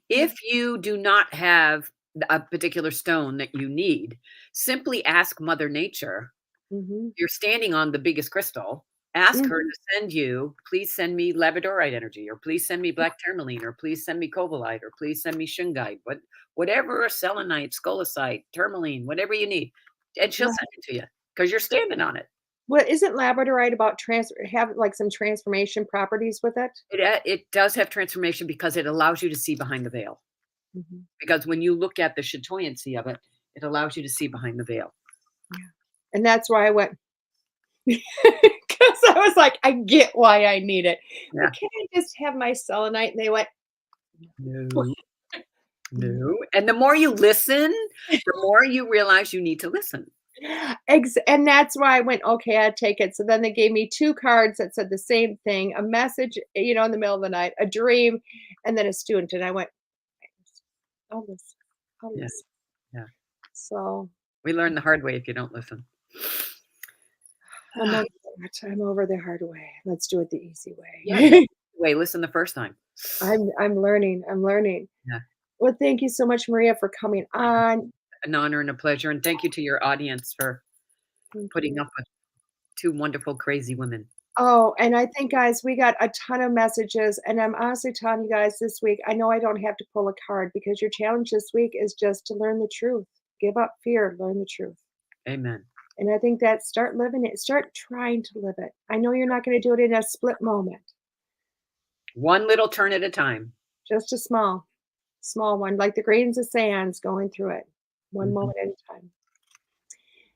If you do not have a particular stone that you need, simply ask Mother Nature. You're standing on the biggest crystal. Ask her to send you, please send me labradorite energy, or please send me black tourmaline, or please send me cobalite, or please send me shungite, whatever, selenite, scolasite, tourmaline, whatever you need. And she'll send it to you because you're standing on it. Well, isn't labradorite about have like some transformation properties with it? It does have transformation because it allows you to see behind the veil. Because when you look at the chatoyancy of it, it allows you to see behind the veil. Yeah. And that's why I went, because I was like, I get why I need it. Yeah. But can I just have my selenite? And they went, no. No. And the more you listen, the more you realize you need to listen. And that's why I went, okay, I'd take it. So then they gave me 2 cards that said the same thing, a message, in the middle of the night, a dream, and then a student. And I went, I'll listen. Yeah. So we learn the hard way if you don't listen. I'm over the hard way. Let's do it the easy way. Yeah. Listen the first time. I'm learning. Yeah. Well, thank you so much, Maria, for coming on. An honor and a pleasure. And thank you to your audience for putting up with 2 wonderful, crazy women. Oh, and I think, guys, we got a ton of messages. And I'm honestly telling you guys this week, I know I don't have to pull a card, because your challenge this week is just to learn the truth. Give up fear, learn the truth. Amen. And I think that start living it. Start trying to live it. I know you're not going to do it in a split moment. One little turn at a time. Just a small one, like the grains of sands going through it. One moment at a time.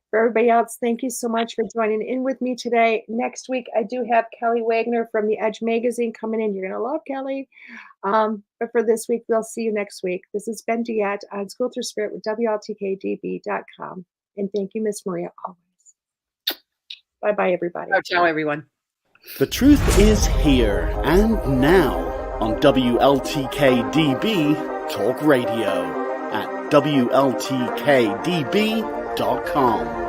For everybody else, thank you so much for joining in with me today. Next week, I do have Kelly Wagner from the Edge Magazine coming in. You're going to love Kelly. But for this week, we'll see you next week. This has been Diet on School Through Spirit with WLTK-DB.com. And thank you, Miss Maria, always. Bye-bye, everybody. Ciao, everyone. The truth is here and now on WLTK-DB Talk Radio at WLTK-DB.com.